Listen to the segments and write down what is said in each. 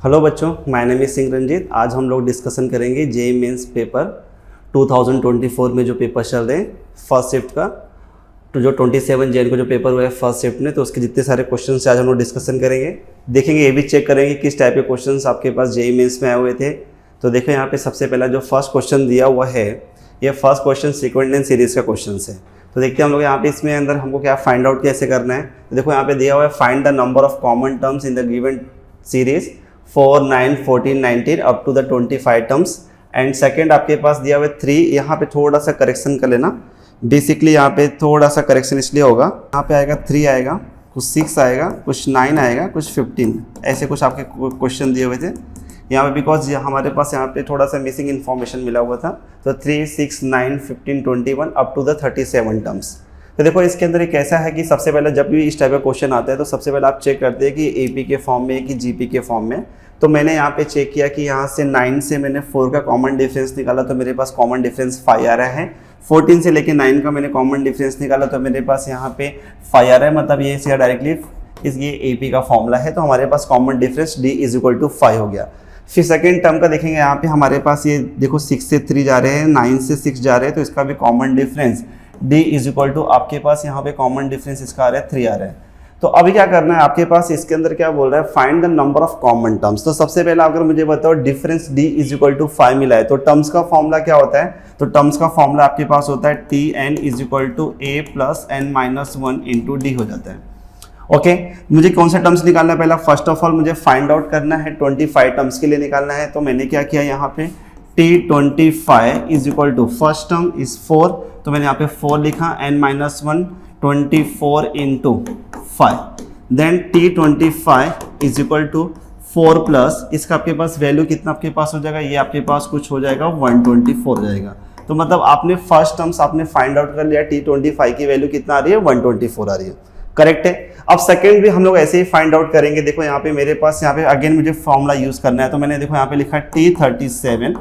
Hello बच्चों, my name is Singh Ranjit. आज हम लोग डिस्कशन करेंगे जेईई मेंस पेपर 2024 में जो पेपर चल रहे हैं फर्स्ट शिफ्ट का। तो जो 27 जैन को जो पेपर हुआ है फर्स्ट शिफ्ट में, तो उसके जितने सारे क्वेश्चन से आज हम लोग डिस्कशन करेंगे, देखेंगे, ये भी चेक करेंगे किस टाइप के क्वेश्चन आपके पास जेईई मेंस में आए हुए थे। तो देखो यहाँ पे सबसे पहला जो फर्स्ट क्वेश्चन दिया हुआ है, ये फर्स्ट क्वेश्चन सीक्वेंट सीरीज का क्वेश्चन है। तो देखते हैं हम लोग यहाँ पे इसमें अंदर हमको क्या फाइंड आउट कैसे करना है। तो देखो यहाँ पे दिया हुआ है find the number of common terms in the given series 4, 9, 14, 19 up to the 25 terms. And second आपके पास दिया हुआ है 3। यहाँ पे थोड़ा सा करेक्शन कर लेना, बेसिकली यहाँ पे थोड़ा सा करेक्शन इसलिए होगा, यहाँ पे आएगा 3 आएगा, कुछ 6 आएगा, कुछ 9 आएगा, कुछ 15, ऐसे कुछ आपके क्वेश्चन दिए हुए थे यहाँ पे। बिकॉज हमारे पास यहाँ पे थोड़ा सा मिसिंग इन्फॉर्मेशन मिला हुआ था। तो 3, 6, 9, 15, 21 अप टू द 37 टर्म्स। तो देखो इसके अंदर एक ऐसा है कि सबसे पहले जब भी इस टाइप का क्वेश्चन आता है तो सबसे पहले आप चेक करते हैं कि एपी के फॉर्म में कि जीपी के फॉर्म में। तो मैंने यहाँ पे चेक किया कि यहाँ से 9 से मैंने 4 का कॉमन डिफरेंस निकाला तो मेरे पास कॉमन डिफरेंस 5 आ रहा है। 14 से लेके 9 का मैंने कॉमन डिफरेंस निकाला तो मेरे पास यहाँ पे 5 आ रहा है। मतलब ये सीधा डायरेक्टली इस ये एपी का फॉर्मूला है। तो हमारे पास common difference d is equal to 5 हो गया। फिर सेकेंड टर्म का देखेंगे, यहाँ पे हमारे पास ये देखो 6 से 3 जा रहे हैं, 9 से 6 जा रहे हैं, तो इसका भी common difference d is equal to आपके पास यहाँ पे कॉमन डिफरेंस इसका आ रहा है 3 आ रहा है। तो अभी क्या करना है आपके पास, इसके अंदर क्या बोल रहा है, find the number of common terms. तो सबसे पहले अगर मुझे बताओ difference d is equal to 5 मिला है तो टर्म्स का फॉर्मूला क्या होता है। तो टर्म्स का फॉर्मूला आपके पास होता है tn is equal to a plus n minus 1 into D हो जाता है। ओके मुझे कौन सा टर्म्स निकालना है, पहला फर्स्ट ऑफ ऑल मुझे फाइंड आउट करना है 25 टर्म्स के लिए निकालना है। तो मैंने क्या किया यहाँ पे t25 is equal to first term is 4, तो मैंने यहाँ पे 4 लिखा, n minus 1 24 into 5, then t25 is equal to 4 plus इसका आपके पास वैल्यू कितना आपके पास हो जाएगा, ये आपके पास कुछ हो जाएगा 124 हो जाएगा। तो मतलब आपने फर्स्ट टर्म्स आपने फाइंड आउट कर लिया, t25 की वैल्यू कितना आ रही है, 124 आ रही है, करेक्ट है। अब सेकंड भी हम लोग ऐसे ही फाइंड आउट करेंगे। देखो यहाँ पे मेरे पास यहाँ पे अगेन मुझे फॉर्मूला यूज करना है। तो मैंने देखो यहाँ पे लिखा t37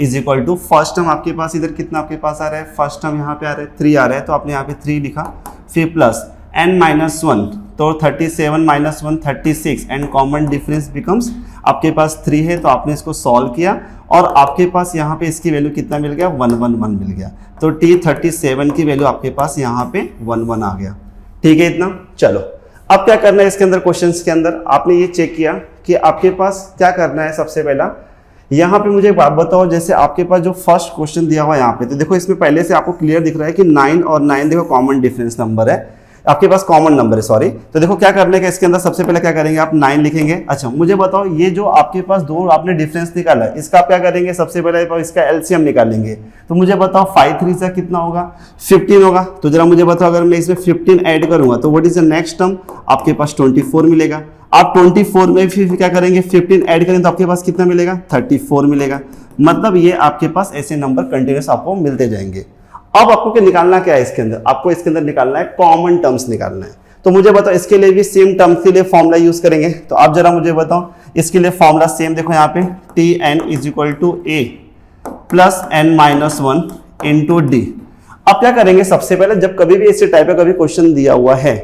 is equal to first term आपके पास इधर कितना आपके पास आ रहा है, फर्स्ट टर्म यहाँ पे आ रहा है 3 आ रहा है, तो आपने यहाँ पे 3 लिखा, फिर प्लस n माइनस 1, तो 37 minus 1 36 and common difference becomes आपके पास 3 है। तो आपने इसको सॉल्व किया और आपके पास यहाँ पे इसकी वैल्यू कितना मिल गया, 111 मिल गया। तो t37 की वैल्यू आपके पास यहाँ पे 11 आ गया। ठीक है इतना। चलो अब क्या करना है इसके अंदर, क्वेश्चंस के अंदर आपने ये चेक किया कि आपके पास क्या करना है। सबसे पहला यहाँ पे मुझे एक बात बताओ, जैसे आपके पास जो फर्स्ट क्वेश्चन दिया हुआ है यहाँ पे, तो देखो इसमें पहले से आपको क्लियर दिख रहा है कि 9 और 9 देखो कॉमन डिफरेंस नंबर है, आपके पास कॉमन नंबर है, सॉरी। तो देखो क्या करने का इसके अंदर, सबसे पहले क्या करेंगे आप 9 लिखेंगे। अच्छा मुझे बताओ ये जो आपके पास दो आपने डिफरेंस निकाला है, इसका आप क्या करेंगे, सबसे पहले इसका एलसीएम निकालेंगे। तो मुझे बताओ 5 3 से कितना होगा, 15 होगा। तो जरा मुझे बताओ अगर मैं इसमें 15 ऐड करूंगा तो what is the next term, आपके पास 24 मिलेगा। आप 24 में फिर क्या करेंगे, 15 ऐड करें तो आपके पास कितना मिलेगा, 34 मिलेगा। मतलब ये आपके पास ऐसे नंबर कंटिन्यूस आपको मिलते जाएंगे। अब आपको क्या निकालना, क्या है इसके अंदर, आपको इसके अंदर निकालना है कॉमन टर्म्स निकालना है। तो मुझे बताओ इसके लिए भी सेम टर्म्स के लिए फॉर्मूला यूज करेंगे। तो आप जरा मुझे बताओ इसके लिए फॉर्मूला सेम, देखो यहाँ पे tn is equal to a plus n minus 1 into D. अब क्या करेंगे, सबसे पहले जब कभी भी इसी टाइप का कभी क्वेश्चन दिया हुआ है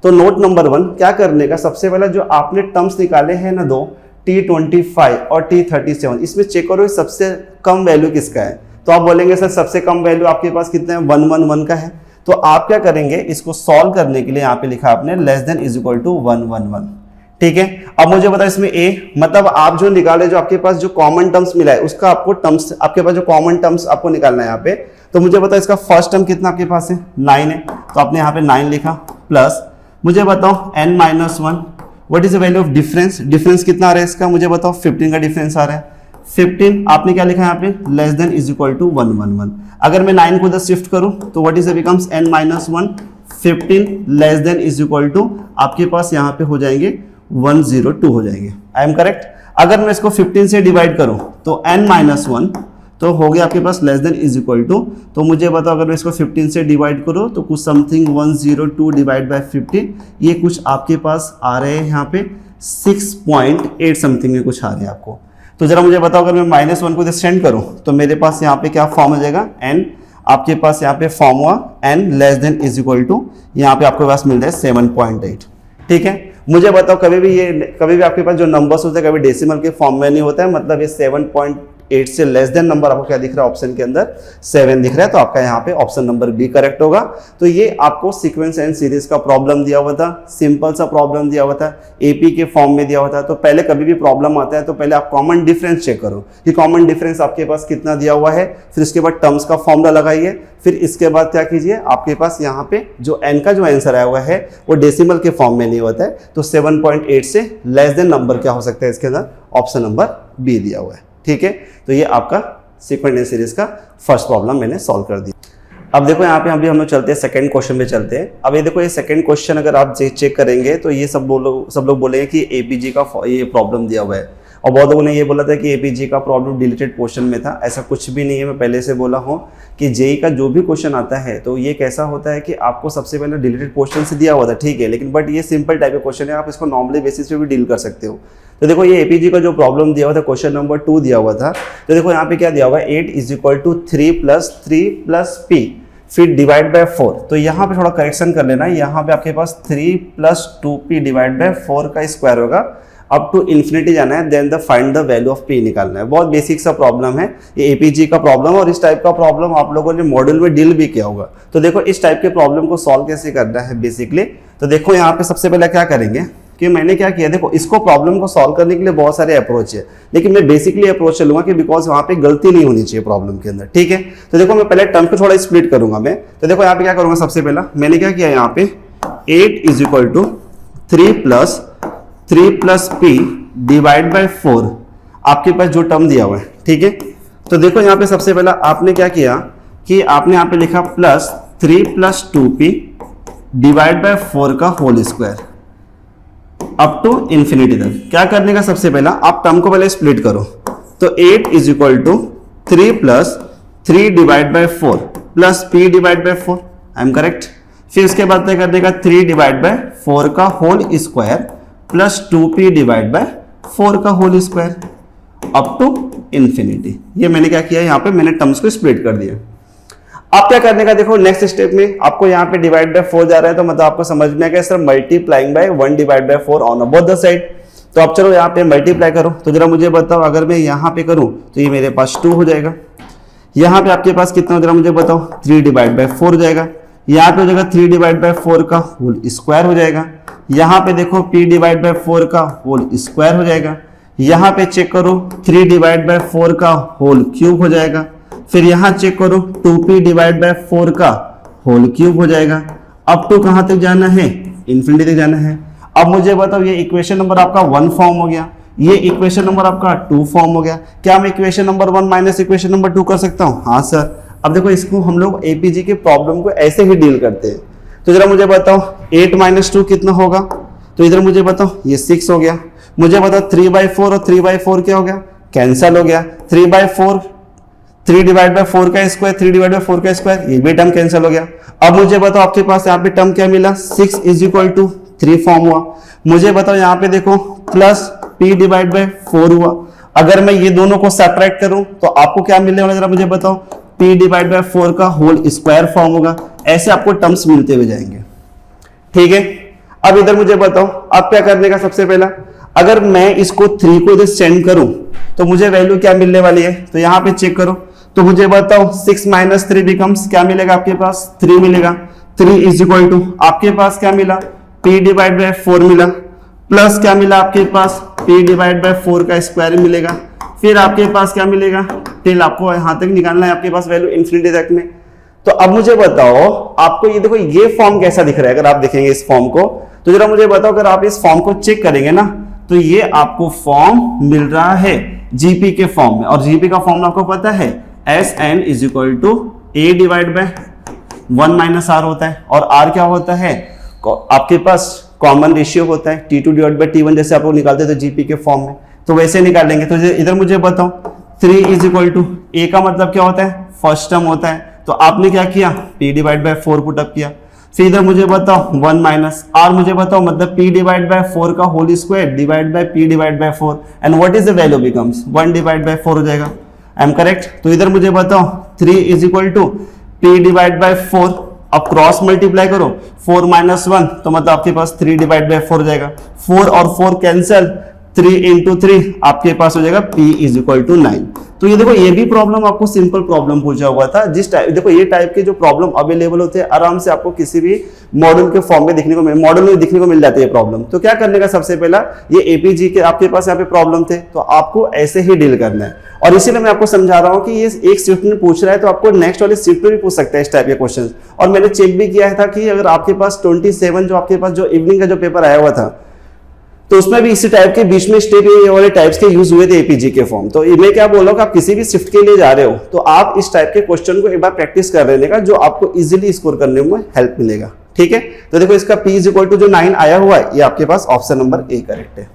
तो नोट नंबर 1 क्या करने का, सबसे पहले जो आपने टर्म्स निकाले हैं ना दो, t25 और t37, इसमें चेक करो सबसे कम वैल्यू किसका है। तो आप बोलेंगे सर सबसे कम वैल्यू आपके पास कितना है, 111 का है। तो आप क्या करेंगे, इसको सॉल्व करने के लिए यहाँ पे लिखा आपने less than is equal to 111। ठीक है। अब मुझे बताओ इसमें a, मतलब आप जो निकाले, जो आपके पास जो कॉमन टर्म्स मिला है उसका आपको टर्म्स, आपके पास जो कॉमन टर्म्स आपको निकालना है यहाँ पे। तो मुझे बताओ इसका फर्स्ट टर्म कितना आपके पास है, 9 है, तो आपने यहाँ पे 9 लिखा, प्लस मुझे बताओ n minus 1, what is the value of difference, difference कितना आ रहा है इसका, मुझे बताओ 15 का डिफरेंस आ रहा है। 15 आपने क्या लिखा यहाँ पे, less than is equal to 111। अगर मैं 9 को इधर शिफ्ट करूं तो what is the becomes n minus 1, 15 less than is equal to आपके पास यहाँ पे हो जाएंगे 102 हो जाएंगे। I am correct. अगर मैं इसको 15 से डिवाइड करूं तो n माइनस 1 तो हो गया आपके पास less than is equal to, तो मुझे बताओ अगर मैं इसको 15 से डिवाइड करो तो कुछ समथिंग 102 डिवाइड बाय 15, ये कुछ आपके पास आ रहे हैं यहाँ पे 6.8 समथिंग में कुछ आ रहे हैं आपको। तो जरा मुझे बताओ अगर मैं -1 को सेंड करूं तो मेरे पास यहाँ पे क्या फॉर्म हो जाएगा, n आपके पास यहाँ पे फॉर्म हुआ n less than is equal to, यहाँ पे आपके पास मिल रहा है 7.8। ठीक है। मुझे बताओ कभी भी आपके पास जो नंबर्स होते हैं कभी डेसिमल के फॉर्म में नहीं होता है, मतलब ये 7.8 से लेस देन नंबर आपको क्या दिख रहा है ऑप्शन के अंदर 7 दिख रहा है, तो आपका यहाँ पे ऑप्शन नंबर बी करेक्ट होगा। तो ये आपको सीक्वेंस एंड सीरीज का प्रॉब्लम दिया हुआ था, सिंपल सा प्रॉब्लम दिया हुआ था, एपी के फॉर्म में दिया हुआ था। तो पहले कभी भी प्रॉब्लम आता है तो पहले आप कॉमन डिफरेंस चेक करो कि कॉमन डिफरेंस आपके पास कितना दिया हुआ है, फिर उसके बाद टर्म्स का फॉर्मूला लगाइए, फिर इसके बाद क्या कीजिए, आपके पास यहाँ पे जो एन का जो आंसर आया हुआ है वो डेसिमल के फॉर्म में नहीं होता है, तो 7.8 से लेस देन नंबर क्या हो सकता है इसके अंदर, ऑप्शन नंबर बी दिया हुआ है। ठीक है, तो ये आपका सीक्वेंस एंड सीरीज का फर्स्ट प्रॉब्लम मैंने सॉल्व कर दिया। अब देखो यहाँ पे अभी हम लोग चलते हैं सेकंड क्वेश्चन में चलते हैं। अब ये देखो ये सेकंड क्वेश्चन अगर आप चेक करेंगे तो ये सब लोग बोलेंगे कि एपीजी का ये प्रॉब्लम दिया हुआ है, और बहुत लोगों ने ये बोला था कि एपीजी का प्रॉब्लम डिलीटेड पोर्शन में था। ऐसा कुछ भी नहीं है, मैं पहले से बोला हूँ कि जेई का जो भी क्वेश्चन आता है तो ये कैसा होता है कि आपको सबसे पहले डिलीटेड पोर्शन से दिया हुआ था, ठीक है, लेकिन बट ये सिंपल टाइप का क्वेश्चन है, आप इसको नॉर्मली बेसिस पे भी डील कर सकते हो। तो देखो ये एपीजी का जो प्रॉब्लम दिया हुआ था क्वेश्चन नंबर 2 दिया हुआ था, तो देखो यहाँ पे क्या दिया हुआ है 8 = 3 + p फिर डिवाइड बाय 4। तो यहाँ पे थोड़ा करेक्शन कर लेना, यहाँ पे आपके पास 3 + 2p डिवाइड बाय 4 का स्क्वायर होगा, अप टू इन्फिनिटी जाना है, then find the value of p निकालना है। बहुत बेसिक सा प्रॉब्लम है ये एपीजी का प्रॉब्लम, और इस टाइप का प्रॉब्लम आप लोगों ने मॉड्यूल में डील भी किया होगा। तो देखो इस टाइप के प्रॉब्लम को सॉल्व कैसे करना है बेसिकली, तो देखो यहाँ पे सबसे पहले क्या करेंगे कि मैंने क्या किया, देखो इसको प्रॉब्लम को सॉल्व करने के लिए बहुत सारे अप्रोच है, लेकिन मैं बेसिकली अप्रोच चलूंगा कि बिकॉज वहां पे गलती नहीं होनी चाहिए प्रॉब्लम के अंदर। ठीक है, तो देखो मैं पहले टर्म को थोड़ा स्प्लिट करूंगा मैं, तो देखो यहाँ पे क्या करूंगा, सबसे पहला मैंने क्या किया यहाँ पे 8 = 3 + p डिवाइड बाय 4 आपके पास जो टर्म दिया हुआ है। ठीक है, तो देखो यहाँ पे सबसे पहला आपने क्या किया कि आपने यहाँ पे लिखा +3 + 2p डिवाइड बाय 4 का whole square up to infinity तक। क्या करने का, सबसे पहला आप टर्म को पहले स्प्लिट करो, तो 8 = 3 + 3 divide by 4 plus p divide by 4, I am correct. फिर उसके बाद क्या करने का 3 डिवाइड बाय 4 का whole square plus 2p divide by 4 का whole square up to infinity. ये मैंने क्या किया, यहाँ पे मैंने टर्म्स को स्प्लिट कर दिया। अब क्या करने का, देखो नेक्स्ट स्टेप में आपको यहाँ पे डिवाइड बाय 4 जा रहा है, तो मतलब आपको समझ में आएगा sir multiplying by 1 divide by 4 on both the side. तो अब चलो यहाँ पे मल्टीप्लाई करो, तो जरा मुझे बताओ अगर मैं यहाँ पे करूँ तो ये मेरे पास 2 हो जाएगा, यहाँ पे आपके पास कितना हो, जरा मुझे बताओ 3 डिवाइड बाय 4 हो जाएगा, यहाँ पे हो जाएगा 3 डिवाइड बाय 4 का होल स्क्वायर हो जाएगा, यहाँ पे देखो p डिवाइड बाय 4 का होल स्क्वायर हो जाएगा, यहाँ पे चेक करो 3 डिवाइड बाय 4 का होल क्यूब हो जाएगा, फिर यहाँ चेक करो 2p डिवाइड बाय 4 का होल क्यूब हो जाएगा। अब टू कहाँ तक जाना है, इन्फिनिटी तक जाना है। अब मुझे बताओ ये इक्वेशन नंबर आपका 1 फॉर्म हो गया, ये इक्वेशन नंबर आपका 2 फॉर्म हो गया। क्या मैं equation number 1 minus equation number 2 कर सकता हूँ? हाँ सर। अब देखो इसको हम लोग एपीजी के प्रॉब्लम को ऐसे ही डील करते हैं। तो जरा मुझे बताओ 8 - 2 कितना होगा, तो इधर मुझे बताओ ये 6 हो गया। मुझे बताओ 3/4 और 3/4 क्या हो गया, कैंसल हो गया। 3/4 3 डिवाइड बाय 4 का स्क्वायर, 3 डिवाइड बाय 4 का स्क्वायर, ये भी टर्म कैंसिल हो गया। अब मुझे बताओ आपके पास यहाँ पे टर्म क्या मिला, 6 = 3 फॉर्म हुआ। मुझे बताओ यहाँ पे देखो प्लस p डिवाइड बाय 4 हुआ। अगर मैं ये दोनों को सब्ट्रैक्ट करूं तो आपको क्या मिलने वाला, जरा मुझे बताओ p डिवाइड बाय 4 का होल स्क्वायर फॉर्म होगा। ऐसे आपको टर्म्स मिलते हुए जाएंगे। ठीक है, अब इधर मुझे बताओ अब क्या करने का, सबसे पहला अगर मैं इसको 3 को इधर सेंड करूं तो मुझे वैल्यू क्या मिलने वाली है, तो यहाँ पे चेक करो। तो मुझे बताओ 6 - 3 बिकम्स क्या मिलेगा आपके पास, 3 मिलेगा। 3 = आपके पास क्या मिला, p डिवाइड बाय 4 मिला, प्लस क्या मिला आपके पास, p डिवाइड बाय 4 का स्क्वायर मिलेगा। फिर आपके पास क्या मिलेगा, टिल आपको यहाँ तक निकालना है आपके पास वैल्यू इन्फिनिटी तक में। तो अब मुझे बताओ आपको ये देखो ये फॉर्म कैसा दिख रहा है, अगर आप देखेंगे इस फॉर्म को तो जरा मुझे बताओ अगर आप इस फॉर्म को चेक करेंगे ना तो ये आपको फॉर्म मिल रहा है जीपी के फॉर्म में। और जीपी का फॉर्म आपको पता है Sn = a divide by 1 - r होता है, और r क्या होता है आपके पास कॉमन रेशियो होता है T2 डिवाइड बाय T1, जैसे आप लोग निकालते थे जीपी के फॉर्म में, तो वैसे निकालेंगे। तो इधर मुझे बताओ 3 = a का मतलब क्या होता है, फर्स्ट टर्म होता है। तो आपने क्या किया, p divide by 4 put up किया। फिर इधर मुझे बताओ 1 - r मुझे बताओ मतलब p डिवाइड बाय 4 का whole square divide by p divide by 4, and what is the value becomes 1 divide by 4 हो जाएगा। I am correct. तो इधर मुझे बताओ 3 = p डिवाइड बाय 4 अब क्रॉस मल्टीप्लाई करो 4 माइनस 1 तो मतलब आपके पास 3 डिवाइड बाई 4 हो जाएगा, 4 और 4 कैंसिल, 3 इंटू 3 आपके पास हो जाएगा P इज इक्वल टू 9। तो ये देखो, ये भी प्रॉब्लम आपको सिंपल प्रॉब्लम पूछा हुआ था। जिस टाइप देखो ये टाइप के जो प्रॉब्लम अवेलेबल होते हैं आराम से आपको किसी भी मॉडल के फॉर्म में दिखने को मिल जाती है प्रॉब्लम। तो क्या करने का, सबसे पहला ये एपीजी के आपके पास यहाँ पे प्रॉब्लम थे तो आपको ऐसे ही डील करना है। और इसीलिए मैं आपको समझा रहा हूँ कि ये एक शिफ्ट में पूछ रहा है तो आपको नेक्स्ट वाले शिफ्ट में भी पूछ सकता है इस टाइप के क्वेश्चन। और मैंने चेक भी किया था कि अगर आपके पास 27 जो आपके पास जो इवनिंग का जो पेपर आया हुआ था तो उसमें भी इसी टाइप के बीच में स्टेप ये वाले टाइप्स के यूज हुए थे एपीजी के फॉर्म। तो मैं क्या बोल रहा हूँ कि आप किसी भी शिफ्ट के लिए जा रहे हो तो आप इस टाइप के क्वेश्चन को एक बार प्रैक्टिस कर लेने का, जो आपको इजीली स्कोर करने में हेल्प मिलेगा। ठीक है, तो देखो इसका P इज इक्वल टू जो 9 आया हुआ है ये आपके पास ऑप्शन नंबर ए करेक्ट है।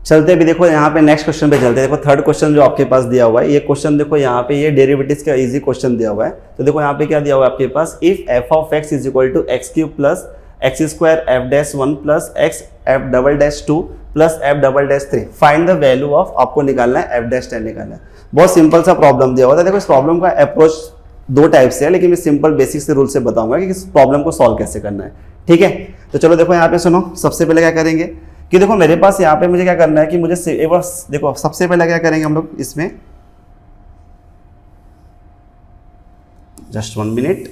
चलते भी देखो यहाँ पे नेक्स्ट क्वेश्चन पे चलते हैं। देखो थर्ड क्वेश्चन जो आपके पास दिया हुआ है, ये क्वेश्चन देखो यहाँ पे ये डेरिवेटिव्स का इजी क्वेश्चन दिया हुआ है। तो देखो यहाँ पे क्या दिया हुआ है आपके पास, if f of x is equal to x cube plus x square f dash 1 plus x f double dash 2 plus f double dash 3, find the value of, आपको निकालना है एफ डैश 10 निकालना है। बहुत सिंपल सा प्रॉब्लम दिया हुआ था। देखो इस प्रॉब्लम का अप्रोच दो टाइप से है, लेकिन मैं सिंपल बेसिक से रूल से बताऊंगा कि इस प्रॉब्लम को सॉल्व कैसे करना है। ठीक है, तो चलो देखो यहाँ पे सुनो, सबसे पहले क्या करेंगे कि देखो मेरे पास यहाँ पे मुझे क्या करना है कि मुझे एक बार देखो, सबसे पहले क्या करेंगे हम लोग इसमें, जस्ट 1 मिनट।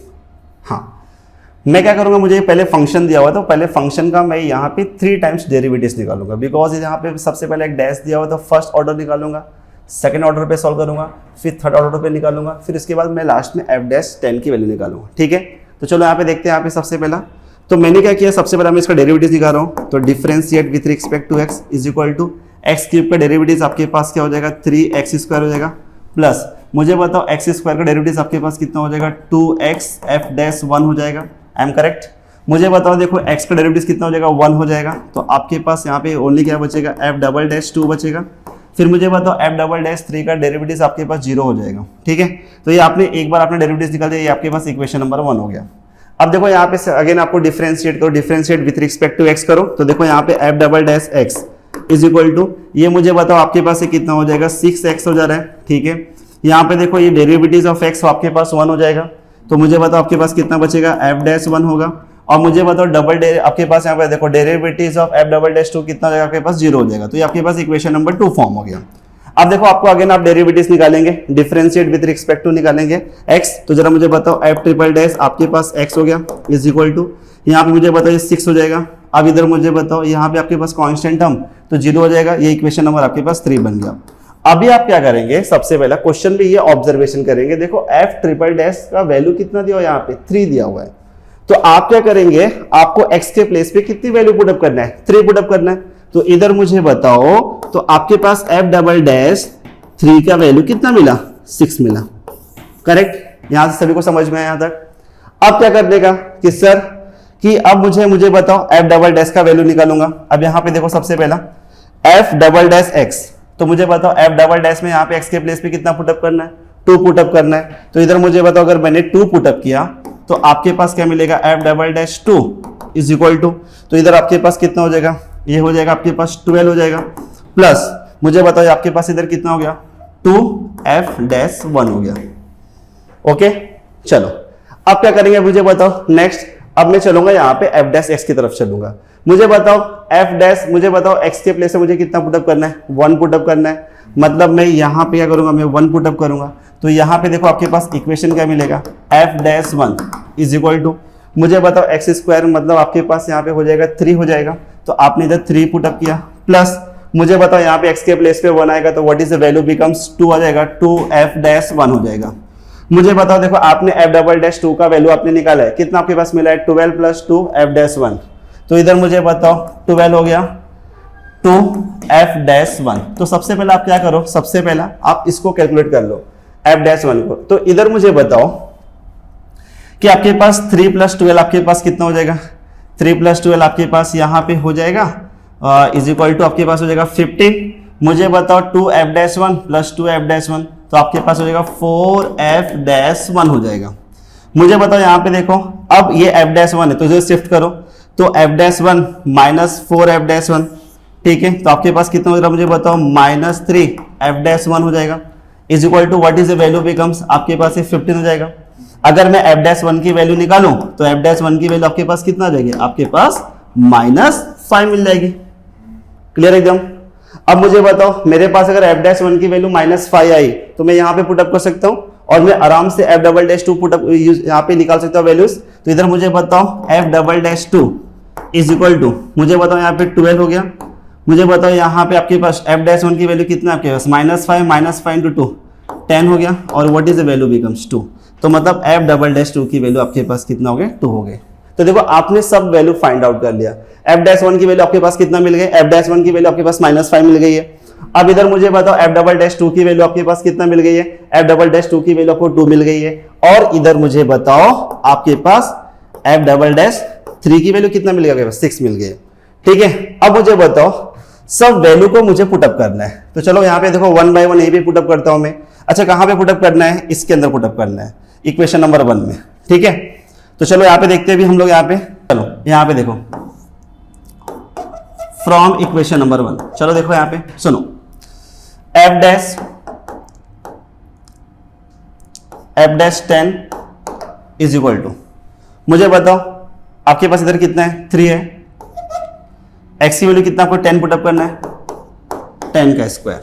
हाँ, मैं क्या करूंगा, मुझे पहले फंक्शन दिया हुआ था, पहले फंक्शन का मैं यहाँ पे 3 टाइम्स डेरिवेटिव्स निकालूंगा। बिकॉज यहाँ पे सबसे पहले एक डैश दिया हुआ था, फर्स्ट ऑर्डर निकालूंगा, सेकंड ऑर्डर पे सॉल्व करूंगा, फिर थर्ड ऑर्डर पे निकालूंगा, फिर इसके बाद मैं लास्ट में एफ डैश 10 की वैल्यू निकालूंगा। ठीक है, तो चलो यहाँ पे देखते हैं। यहाँ पे सबसे पहला तो मैंने क्या किया, सबसे पहला मैं इसका डेरिवेटिव निकाल रहा हूँ। तो differentiate with respect to X is equal to x cube का डेरिवेटिव आपके पास क्या हो जाएगा, 3x स्क्वायर हो जाएगा, प्लस मुझे बताओ एक्स स्क्वायर का डेरिवेटिव आपके पास कितना हो जाएगा, 2x एफ डैश 1 हो जाएगा। I am correct. मुझे बताओ देखो x का डेरिवेटिव कितना हो जाएगा, 1 हो जाएगा। तो आपके पास यहाँ पे ओनली क्या बचेगा, एफ डबल डैश 2 बचेगा। फिर मुझे बताओ एफ डबल डैश 3 का डेरिवेटिव आपके पास 0 हो जाएगा। ठीक है, तो ये आपने एक बार आपने डेरिवेटिव निकाल दिया, ये आपके पास इक्वेशन नंबर 1 हो गया। अब देखो यहाँ पे अगेन आपको डिफरेंशिएट करो, differentiate with respect to x करो। तो देखो यहाँ पे F double dash x is equal to, ये मुझे बताओ आपके पास ये कितना हो जाएगा, 6x हो जा रहा है। ठीक है, यहाँ पे देखो ये डेरिवेटिव ऑफ x आपके पास 1 हो जाएगा। तो मुझे बताओ आपके पास कितना बचेगा, एफ डैश 1 होगा। और मुझे बताओ आपके पास यहाँ पे देखो derivative of F double dash 2 कितना हो जाएगा, आपके पास 0 हो जाएगा। तो ये आपके पास इक्वेशन नंबर 2 फॉर्म हो गया। अब देखो आपको अगेन आप डेरिवेटिव्स निकालेंगे, डिफरेंशिएट विद रिस्पेक्ट टू निकालेंगे x। तो जरा मुझे बताओ एफ ट्रिपल डैश आपके पास x हो गया इज इक्वल टू, यहाँ पे मुझे बताओ ये 6 हो जाएगा। अब इधर मुझे बताओ यहाँ पे आपके पास कांस्टेंट टर्म तो 0 हो जाएगा। ये इक्वेशन नंबर आपके पास 3 बन गया। अभी आप क्या करेंगे, सबसे पहला क्वेश्चन में ये ऑब्जर्वेशन करेंगे। देखो एफ ट्रिपल डैश का वैल्यू कितना दिया हुआ है, यहाँ पे 3 दिया हुआ है। तो आप क्या करेंगे, आपको x के प्लेस पे कितनी वैल्यू पुटअप करना है, 3 पुटअप करना है। तो इधर मुझे बताओ, तो आपके पास एफ डबल डैश 3 का वैल्यू कितना मिला, 6 मिला। करेक्ट, यहां से सभी को समझ में आया यहां तक। अब क्या करने का कि सर कि अब मुझे बताओ एफ डबल डैश का वैल्यू निकालूंगा। अब यहां पे देखो सबसे पहला एफ डबल डैश एक्स, तो मुझे बताओ एफ डबल डैश में यहाँ पे एक्स के प्लेस पे कितना पुटअप करना है, 2 पुटअप करना है। तो इधर मुझे बताओ अगर मैंने 2 पुटअप किया तो आपके पास क्या मिलेगा, F double dash 2 is equal to, तो इधर आपके पास कितना हो जाएगा, ये हो जाएगा आपके पास 12 हो जाएगा। प्लस मुझे बताओ आपके पास इधर कितना हो गया, 2f डैश 1 हो गया। ओके, चलो अब क्या करेंगे मुझे बताओ नेक्स्ट। अब मैं चलूंगा यहाँ पे f डैश x की तरफ चलूंगा। मुझे बताओ f डैश, मुझे बताओ x के प्लेस से मुझे कितना पुटअप करना है, 1 पुटअप करना है। मतलब मैं यहाँ पे क्या करूंगा, मैं 1 पुटअप करूंगा। तो यहाँ पे देखो आपके पास इक्वेशन क्या मिलेगा, f dash 1 is equal to, मुझे बताओ एक्स स्क्वायर मतलब आपके पास यहाँ पे हो जाएगा 3 हो जाएगा। तो आपने इधर 3 पुटअप किया, प्लस मुझे बताओ यहाँ पे x के प्लेस पे 1 आएगा तो what is the value becomes 2 आ जाएगा, 2f डैश 1 हो जाएगा। मुझे बताओ देखो आपने f डबल डैश 2 का वैल्यू आपने निकाला है, कितना आपके पास मिला है, 12 प्लस 2 f डैश 1। तो इधर मुझे बताओ 12 हो गया 2f डैश 1। तो सबसे पहले आप क्या करो, सबसे पहला आप इसको कैलकुलेट कर लो f डैश 1 को। तो इधर मुझे बताओ कि आपके पास 3 प्लस 12 आपके पास कितना हो जाएगा, 3 प्लस 12 आपके पास यहाँ पे हो जाएगा इज इक्वल टू आपके पास हो जाएगा 15। मुझे बताओ 2f dash 1 plus 2f dash 1 तो आपके पास हो जाएगा 4f डैश 1 हो जाएगा। मुझे बताओ यहाँ पे देखो, अब ये f डैश 1 है तो इसे शिफ्ट करो, तो f dash 1 minus 4f dash 1, ठीक है। तो आपके पास कितना हो जाएगा मुझे बताओ, माइनस 3f डैश 1 हो जाएगा is equal to what is the value becomes, आपके पास ये 15 हो जाएगा। अगर मैं एफ डैश वन की वैल्यू निकालूं तो एफ डैश वन की वैल्यू आपके पास कितना आ जाएगी, आपके पास -5 मिल जाएगी। क्लियर एकदम। अब मुझे बताओ मेरे पास अगर एफ डैश वन की वैल्यू -5 आई तो मैं यहां पे पुटअप कर सकता हूं और मैं आराम से F double dash two put up यहां पे निकाल सकता हूं वैल्यूज। तो इधर मुझे बताओ F double dash two is equal to, मुझे बताओ यहाँ पे 12 हो गया। मुझे बताओ यहाँ पे आपके पास एफ डैश वन की वैल्यू कितना आपके पास -5 इंटू 2 10 हो गया और what is the value becomes 2। तो मतलब एफ डबल डैश टू की वैल्यू आपके पास कितना हो गया, 2 हो गए। तो देखो आपने सब वैल्यू फाइंड आउट कर लिया। एफ डैश वन की वैल्यू आपके पास कितना मिल गई, एफ डैश वन की वैल्यू आपके पास -5 मिल गई है। अब इधर मुझे बताओ एफ डबल डैश टू की वैल्यू आपके पास कितना मिल गई है, एफ डबल डैश टू की वैल्यू आपको 2 मिल गई है। और इधर मुझे बताओ आपके पास एफ डबल डैश थ्री की वैल्यू कितना मिल गया, 6 मिल गई। ठीक है, अब मुझे बताओ सब वैल्यू को मुझे पुटअप करना है। तो चलो यहाँ पे देखो 1 बाय 1 यहीं पे पुटअप करता हूं मैं। अच्छा कहां पे पुटअप करना है, इसके अंदर पुटअप करना है, इक्वेशन नंबर 1 में। ठीक है, तो चलो यहाँ पे देखते हैं भी हम लोग यहाँ पे, चलो यहाँ पे देखो फ्रॉम इक्वेशन नंबर 1। चलो देखो यहाँ पे सुनो, F dash 10 is equal to, मुझे बताओ आपके पास इधर कितना है, 3 है। एक्स की वैल्यू कितना आपको 10 पुटअप करना है, 10 का स्क्वायर।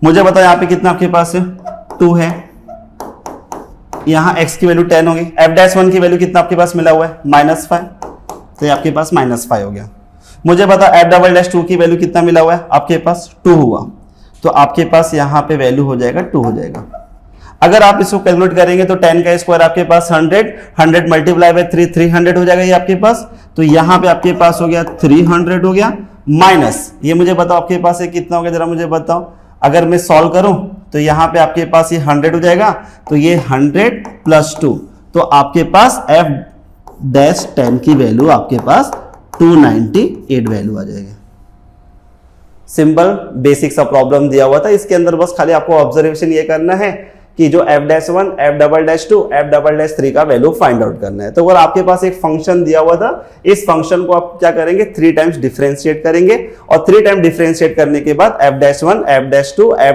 मुझे बताओ यहाँ पे कितना आपके पास है, 2 है। यहाँ x की वैल्यू 10 होगी। एफ डैश वन की वैल्यू कितना आपके पास मिला हुआ है, -5, तो ये आपके पास -5 हो गया। मुझे बताओ एफ डबल डैश टू की वैल्यू कितना मिला हुआ है, आपके पास 2 हुआ, तो आपके पास यहाँ पे वैल्यू हो जाएगा 2 हो जाएगा। अगर आप इसको कैलकुलेट करेंगे तो 10 का स्क्वायर आपके पास 100 मल्टीप्लाई बाय 3 300 हो जाएगा ये आपके पास। तो यहाँ पे आपके पास हो गया 300 हो गया, माइनस ये मुझे बताओ आपके पास है कितना हो गया, जरा मुझे बताओ। अगर मैं सॉल्व करूं तो यहाँ पे आपके पास ये 100 हो जाएगा, तो ये 100 प्लस 2, तो आपके पास एफ डैश 10 की वैल्यू आपके पास 298 वैल्यू आ जाएगी। सिंपल बेसिक सा प्रॉब्लम दिया हुआ था, इसके अंदर बस खाली आपको ऑब्जर्वेशन ये करना है कि जो F dash 1, F double dash 2, F double dash 3 का वैल्यू फाइंड आउट करना है। तो अगर आपके पास एक फंक्शन दिया हुआ था, इस फंक्शन को आप क्या करेंगे, 3 टाइम्स डिफरेंशिएट करेंगे और 3 टाइम डिफरेंशिएट करने के बाद F dash 1, F dash 2, F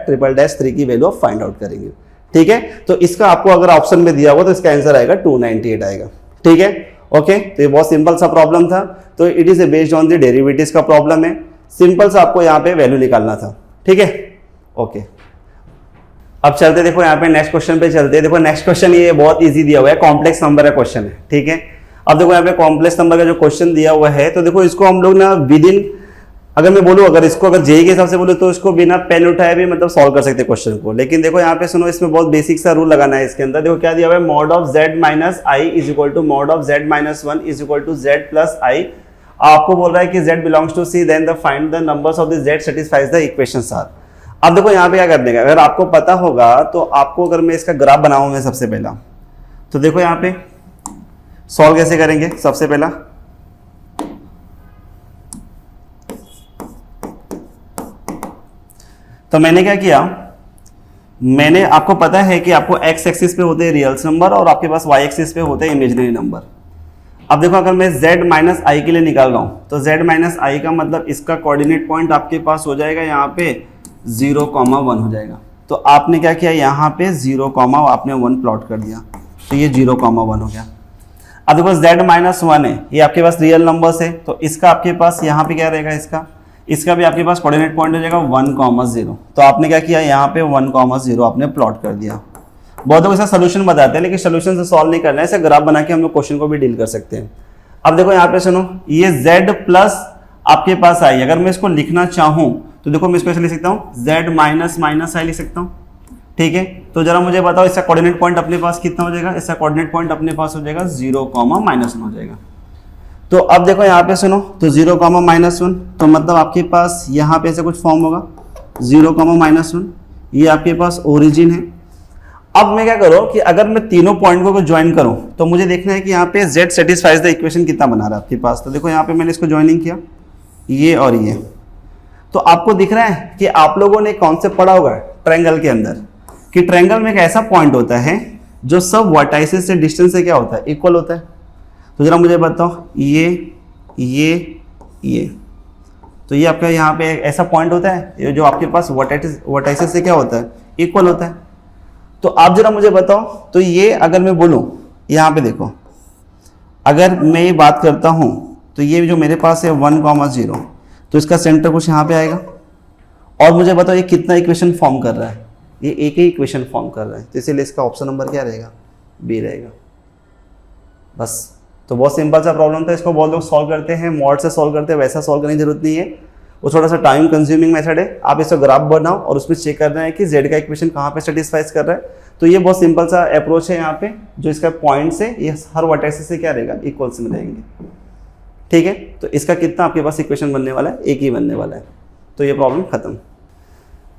triple dash 3 की वैल्यू आप फाइंड आउट करेंगे। ठीक है, तो इसका आपको अगर ऑप्शन में दिया हुआ तो इसका आंसर आएगा 298 आएगा। ठीक है, ओके। तो ये बहुत सिंपल सा प्रॉब्लम था, तो it is based on the derivatives का प्रॉब्लम है। सिंपल सा आपको यहाँ पे वैल्यू निकालना था। ठीक है, ओके। अब चलते देखो यहाँ पे नेक्स्ट क्वेश्चन पे चलते हैं। देखो नेक्स्ट क्वेश्चन ये बहुत इजी दिया हुआ है, कॉम्प्लेक्स नंबर का क्वेश्चन है। ठीक है, अब देखो यहाँ पे कॉम्प्लेक्स नंबर का जो क्वेश्चन दिया हुआ है, तो देखो इसको हम लोग ना विद इन, अगर मैं बोलूँ अगर इसको अगर जेई के हिसाब से बोलूँ तो इसको बिना पेन उठाए भी मतलब सॉल्व कर सकते हैं क्वेश्चन को। लेकिन देखो यहाँ पे सुनो, इसमें बहुत बेसिक सा रूल लगाना है। इसके अंदर देखो क्या दिया हुआ है, mod of z minus I is equal to mod of z minus 1 is equal to z plus I. आपको बोल रहा है कि z belongs to c, then the find the numbers of the z satisfies the equations are. अब देखो यहाँ पे क्या करने का, अगर आपको पता होगा तो आपको, अगर मैं इसका ग्राफ बनाऊं मैं सबसे पहला, तो देखो यहाँ पे सॉल्व कैसे करेंगे। सबसे पहला तो मैंने क्या किया, मैंने, आपको पता है कि आपको x एक्सिस पे होते हैं रियल्स नंबर और आपके पास y एक्सिस पे होते हैं इमेजिनरी नंबर। अब देखो अगर मैं z माइनस आई के लिए निकाल रहा हूं तो z माइनस आई का मतलब इसका कोऑर्डिनेट पॉइंट आपके पास हो जाएगा यहाँ पे 0,1 हो जाएगा। तो आपने क्या किया, यहाँ पे 0, आपने 1 प्लॉट कर दिया, तो ये 0,1 हो गया। अब देखो z माइनस 1 है, ये आपके पास रियल नंबर्स है, तो इसका आपके पास यहाँ पे क्या रहेगा, इसका भी आपके पास कोऑर्डिनेट पॉइंट हो जाएगा 1,0। तो आपने क्या किया, यहाँ पे 1,0 आपने प्लॉट कर दिया। बहुत लोग इसका सोल्यूशन बताते हैं, लेकिन सोल्यूशन से सॉल्व नहीं करना है, ऐसे ग्राफ बना के हम लोग क्वेश्चन को भी डील कर सकते हैं। अब देखो यहाँ पे सुनो, ये z प्लस आपके पास आई, अगर मैं इसको लिखना चाहूँ तो देखो मैं इसको ऐसे लिख सकता हूँ, z माइनस माइनस आई लिख सकता हूँ। ठीक है, तो जरा मुझे बताओ इसका कोऑर्डिनेट पॉइंट अपने पास कितना हो जाएगा, इसका कोऑर्डिनेट पॉइंट अपने पास हो जाएगा 0,-1 हो जाएगा। तो अब देखो यहाँ पे सुनो, तो 0,-1, तो मतलब आपके पास यहाँ पे ऐसे कुछ फॉर्म होगा 0,-1, ये आपके पास ओरिजिन है। अब मैं क्या करूँ कि अगर मैं तीनों पॉइंट को ज्वाइन करूँ तो मुझे देखना है कि यहाँ पे z सेटिस्फाइज द इक्वेशन कितना बना रहा है आपके पास। तो देखो यहाँ पे मैंने इसको ज्वाइनिंग किया, ये और ये, तो आपको दिख रहा है कि आप लोगों ने कॉन्सेप्ट पढ़ा होगा ट्रायंगल के अंदर कि ट्रायंगल में एक ऐसा पॉइंट होता है जो सब वर्टाइसेस से डिस्टेंस से क्या होता है, इक्वल होता है। तो जरा मुझे बताओ, ये तो ये आपका यहाँ पे ऐसा पॉइंट होता है जो आपके पास वर्टाइसेस से क्या होता है, इक्वल होता है। तो आप जरा मुझे बताओ, तो ये अगर मैं बोलूं, यहाँ पे देखो, अगर मैं ये बात करता हूं तो ये जो मेरे पास है 1,0, तो इसका सेंटर कुछ यहाँ पे आएगा। और मुझे बताओ ये कितना इक्वेशन फॉर्म कर रहा है, ये एक ही इक्वेशन फॉर्म कर रहा है, तो इसीलिए इसका ऑप्शन नंबर क्या रहेगा, बी रहेगा। बस, तो बहुत सिंपल सा प्रॉब्लम था, इसको बहुत लोग सॉल्व करते हैं, मॉड से सॉल्व करते हैं, वैसा सॉल्व करने की जरूरत नहीं है, वो थोड़ा सा टाइम कंज्यूमिंग मेथड है। आप इसका ग्राफ बनाओ और उसमें चेक करना है कि जेड का इक्वेशन कहाँ पे सेटिस्फाइज कर रहा है। तो ये बहुत सिंपल सा अप्रोच है यहाँ पे, जो इसका पॉइंट है ये हर वर्टेक्स से क्या रहेगा, इक्वल्स में रहेंगे। ठीक है, तो इसका कितना आपके पास इक्वेशन बनने वाला है, एक ही बनने वाला है। तो ये प्रॉब्लम खत्म।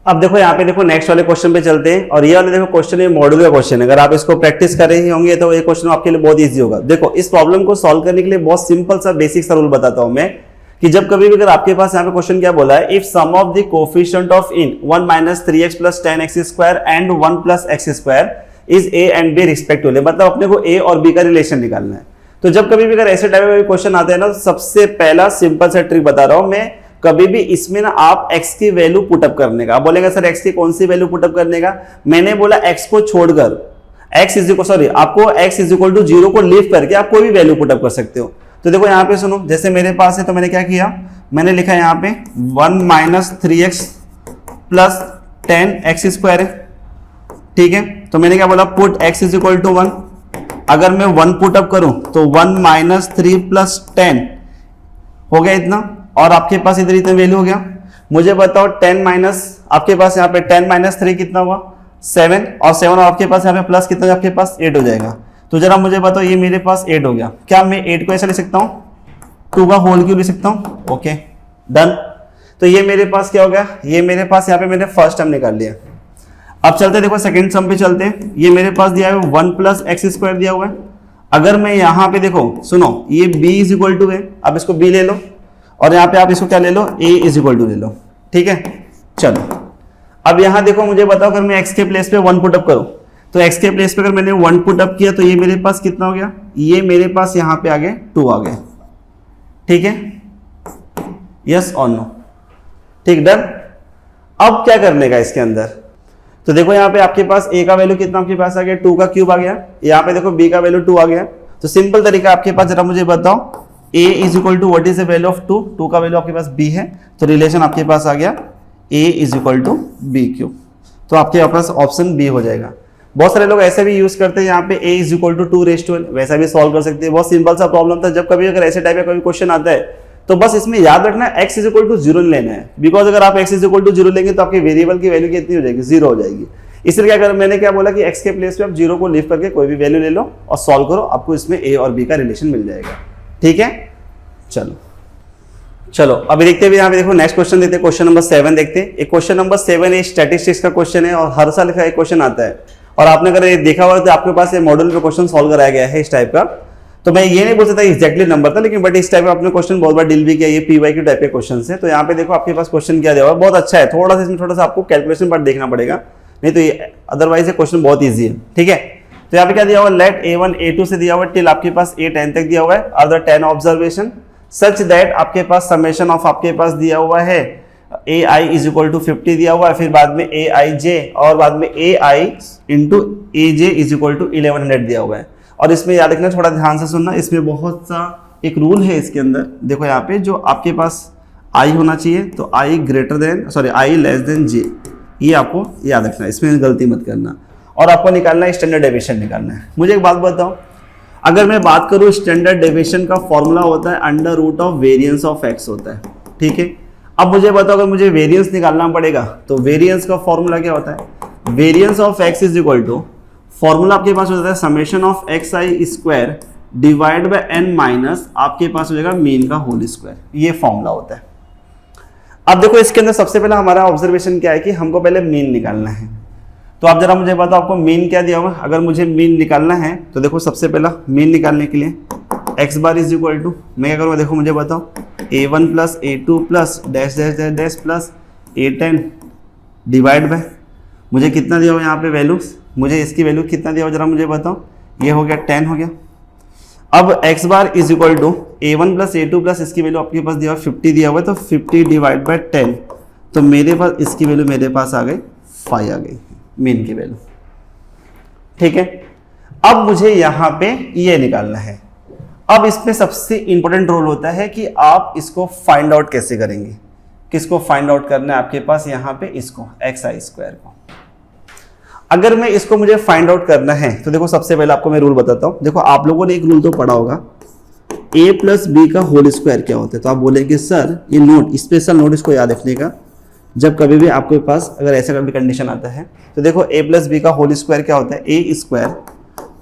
अब देखो यहाँ पे देखो नेक्स्ट वाले क्वेश्चन पे चलते हैं, और ये वाले देखो क्वेश्चन, ये मॉड्यूल का क्वेश्चन है। अगर आप इसको प्रैक्टिस कर रहे होंगे तो ये क्वेश्चन आपके लिए बहुत इजी होगा। देखो इस प्रॉब्लम को सॉल्व करने के लिए बहुत सिंपल सा बेसिक सा रूल बताता हूं मैं, कि जब कभी भी अगर आपके पास यहाँ पे क्वेश्चन क्या बोला है, if sum of the coefficient of in 1 - 3x + 10x² and 1 + x² is a and b respectively, मतलब अपने को a और b का रिलेशन निकालना है। तो जब कभी भी अगर ऐसे टाइप का क्वेश्चन आते हैं ना, तो सबसे पहला सिंपल सा ट्रिक बता रहा हूं मैं, कभी भी इसमें ना आप x की वैल्यू पुटअप करने का। आप बोलेंगे सर x की कौन सी वैल्यू पुटअप करने का, मैंने बोला x को छोड़कर, आपको x = 0 को लीव करके आप कोई भी वैल्यू पुटअप कर सकते हो। तो देखो यहाँ पे सुनो, जैसे मेरे पास है तो मैंने क्या किया, मैंने लिखा यहाँ पे 1 - 3x + 10x² है। ठीक है, तो मैंने क्या बोला, पुट x = 1। अगर मैं 1 पुटअप करूं तो 1 - 3 + 10 हो गया इतना, और आपके पास इधर इतना वैल्यू हो गया। मुझे बताओ 10 माइनस, आपके पास यहाँ पे 10 - 3 कितना हुआ, 7, और 7 और आपके पास यहाँ पे प्लस कितना, आपके पास 8 हो जाएगा। तो जरा मुझे बताओ, ये मेरे पास 8 हो गया, क्या मैं 8 को ऐसा लिख सकता हूँ, 2 का होल क्यूब लिख सकता हूँ। Okay done. तो ये मेरे पास क्या हो गया, ये मेरे पास यहाँ पे मैंने फर्स्ट टर्म निकाल लिया। अब चलते देखो सेकंड सम पे चलते हैं। ये मेरे पास दिया है 1 + x² दिया हुआ है। अगर मैं यहाँ पे देखो, सुनो, ये b = है, अब इसको b ले लो, और यहाँ पे आप इसको क्या ले लो, a = ले लो। ठीक है, चलो अब यहाँ देखो, मुझे बताओ अगर मैं x के प्लेस पे 1 पुटअप करूं, तो x के प्लेस पे अगर मैंने 1 पुटअप किया तो ये मेरे पास कितना हो गया, ये मेरे पास यहाँ पे आ गया 2 आ गए। ठीक है, यस और नो, ठीक डन। अब क्या करने का इसके अंदर, तो देखो यहाँ पे आपके पास a का वैल्यू कितना आपके पास आ गया, 2 का क्यूब आ गया। यहाँ पे देखो b का वैल्यू 2 आ गया। तो सिंपल तरीका आपके पास, जरा मुझे बताओ, a = what is the value of 2, 2 का वैल्यू आपके पास b है, तो रिलेशन आपके पास आ गया a = b³। तो आपके पास ऑप्शन b हो जाएगा। बहुत सारे लोग ऐसे भी यूज करते हैं, यहाँ पे a = 2⁻n, वैसा भी सॉल्व कर सकते हैं। बहुत सिंपल सा प्रॉब्लम था। जब कभी अगर ऐसे टाइप का कोई क्वेश्चन आता है तो बस इसमें याद रखना x = 0 लेना है, बिकॉज अगर आप x = 0 लेंगे तो आपके वेरिएबल की वैल्यू कितनी हो जाएगी, 0 हो जाएगी। इसलिए क्या कर, मैंने क्या बोला कि x के प्लेस पे आप 0 को लीव करके कोई भी वैल्यू ले लो और सॉल्व करो, आपको इसमें a और b का रिलेशन मिल जाएगा। ठीक है, चलो अभी देखते हैं। यहाँ पे देखो नेक्स्ट क्वेश्चन देखते हैं, क्वेश्चन नंबर 7 देखते हैं। एक क्वेश्चन नंबर 7 है, स्टैटिस्टिक्स का क्वेश्चन है, और हर साल का एक क्वेश्चन आता है। और आपने अगर ये देखा हुआ तो आपके पास ये मॉडल पे क्वेश्चन सॉल्व कराया गया है इस टाइप का। तो मैं ये नहीं बोल सकता एग्जैक्टली नंबर था, लेकिन बट इस टाइप का आपने क्वेश्चन बहुत बार डील भी किया, ये PYQ टाइप के क्वेश्चन है। तो यहाँ पे देखो आपके पास क्वेश्चन क्या दिया हुआ है, बहुत अच्छा है। थोड़ा सा इसमें थोड़ा सा आपको कैलकुलेशन पार्ट देखना पड़ेगा, नहीं तो ये अदरवाइज ये क्वेश्चन बहुत ईजी है। ठीक है, तो यहाँ पे क्या दिया हुआ, लेट A1 A2 से दिया हुआ है टिल आपके पास A10 तक दिया हुआ है, और द 10 ऑब्जर्वेशन सच दैट आपके पास समेशन ऑफ आपके पास दिया हुआ है AI = 50 दिया हुआ है, फिर बाद में AIJ और बाद में AI × AJ = 1100 दिया हुआ है। और इसमें याद रखना, थोड़ा ध्यान से सुनना, इसमें बहुत सा एक रूल है इसके अंदर। देखो यहाँ पे जो आपके पास I होना चाहिए, तो I < J, ये आपको याद रखना, इसमें गलती मत करना। और आपको निकालना है स्टैंडर्ड डेविएशन निकालना है। मुझे एक बात बताओ, अगर मैं बात करूँ स्टैंडर्ड डेविएशन का फॉर्मूला होता है √ वेरिएंस ऑफ x होता है। ठीक है, अब मुझे बताओ अगर मुझे वेरिएंस निकालना पड़ेगा तो वेरिएंस का फॉर्मूला क्या होता है, वेरिएंस ऑफ x = फॉर्मूला आपके पास होता है summation of xi² divide by n minus आपके पास हो जाएगा मीन का होल स्क्वायर। ये फॉर्मूला होता है। अब देखो इसके अंदर सबसे पहले हमारा ऑब्जर्वेशन क्या है कि हमको पहले मीन निकालना है। तो आप जरा मुझे बताओ आपको मीन क्या दिया हुआ है। अगर मुझे मीन निकालना है तो देखो सबसे पहला मीन निकालने के लिए x बार = मैं क्या करूँगा, देखो मुझे बताओ A1 + A2 + dash dash dash dash plus A10 divide by, मुझे कितना दिया हुआ यहाँ पे वैल्यूज, मुझे इसकी वैल्यू कितना दिया हुआ जरा मुझे बताओ, ये हो गया 10 हो गया। अब x बार = A1 + A2 प्लस इसकी वैल्यू आपके पास दिया हुआ 50 दिया हुआ है, तो 50 डिवाइड बाय 10, तो मेरे पास इसकी वैल्यू मेरे पास आ गई 5 आ गई मीन की वैल्यू। ठीक है। अब मुझे यहाँ पे ये निकालना है। अब इसमें सबसे इंपॉर्टेंट रोल होता है कि आप इसको फाइंड आउट कैसे करेंगे। किसको फाइंड आउट करना है आपके पास यहाँ पे, इसको xi स्क्वायर को। अगर मैं इसको मुझे फाइंड आउट करना है तो देखो सबसे पहले आपको मैं रूल बताता हूँ। देखो आप लोगों ने एक रूल तो पढ़ा होगा, a प्लस बी का होल स्क्वायर क्या होता है। तो आप बोलेंगे सर ये नोट, स्पेशल नोट इसको याद रखने का, जब कभी भी आपके पास अगर ऐसा कभी कंडीशन आता है तो देखो a प्लस बी का होल स्क्वायर क्या होता है, a स्क्वायर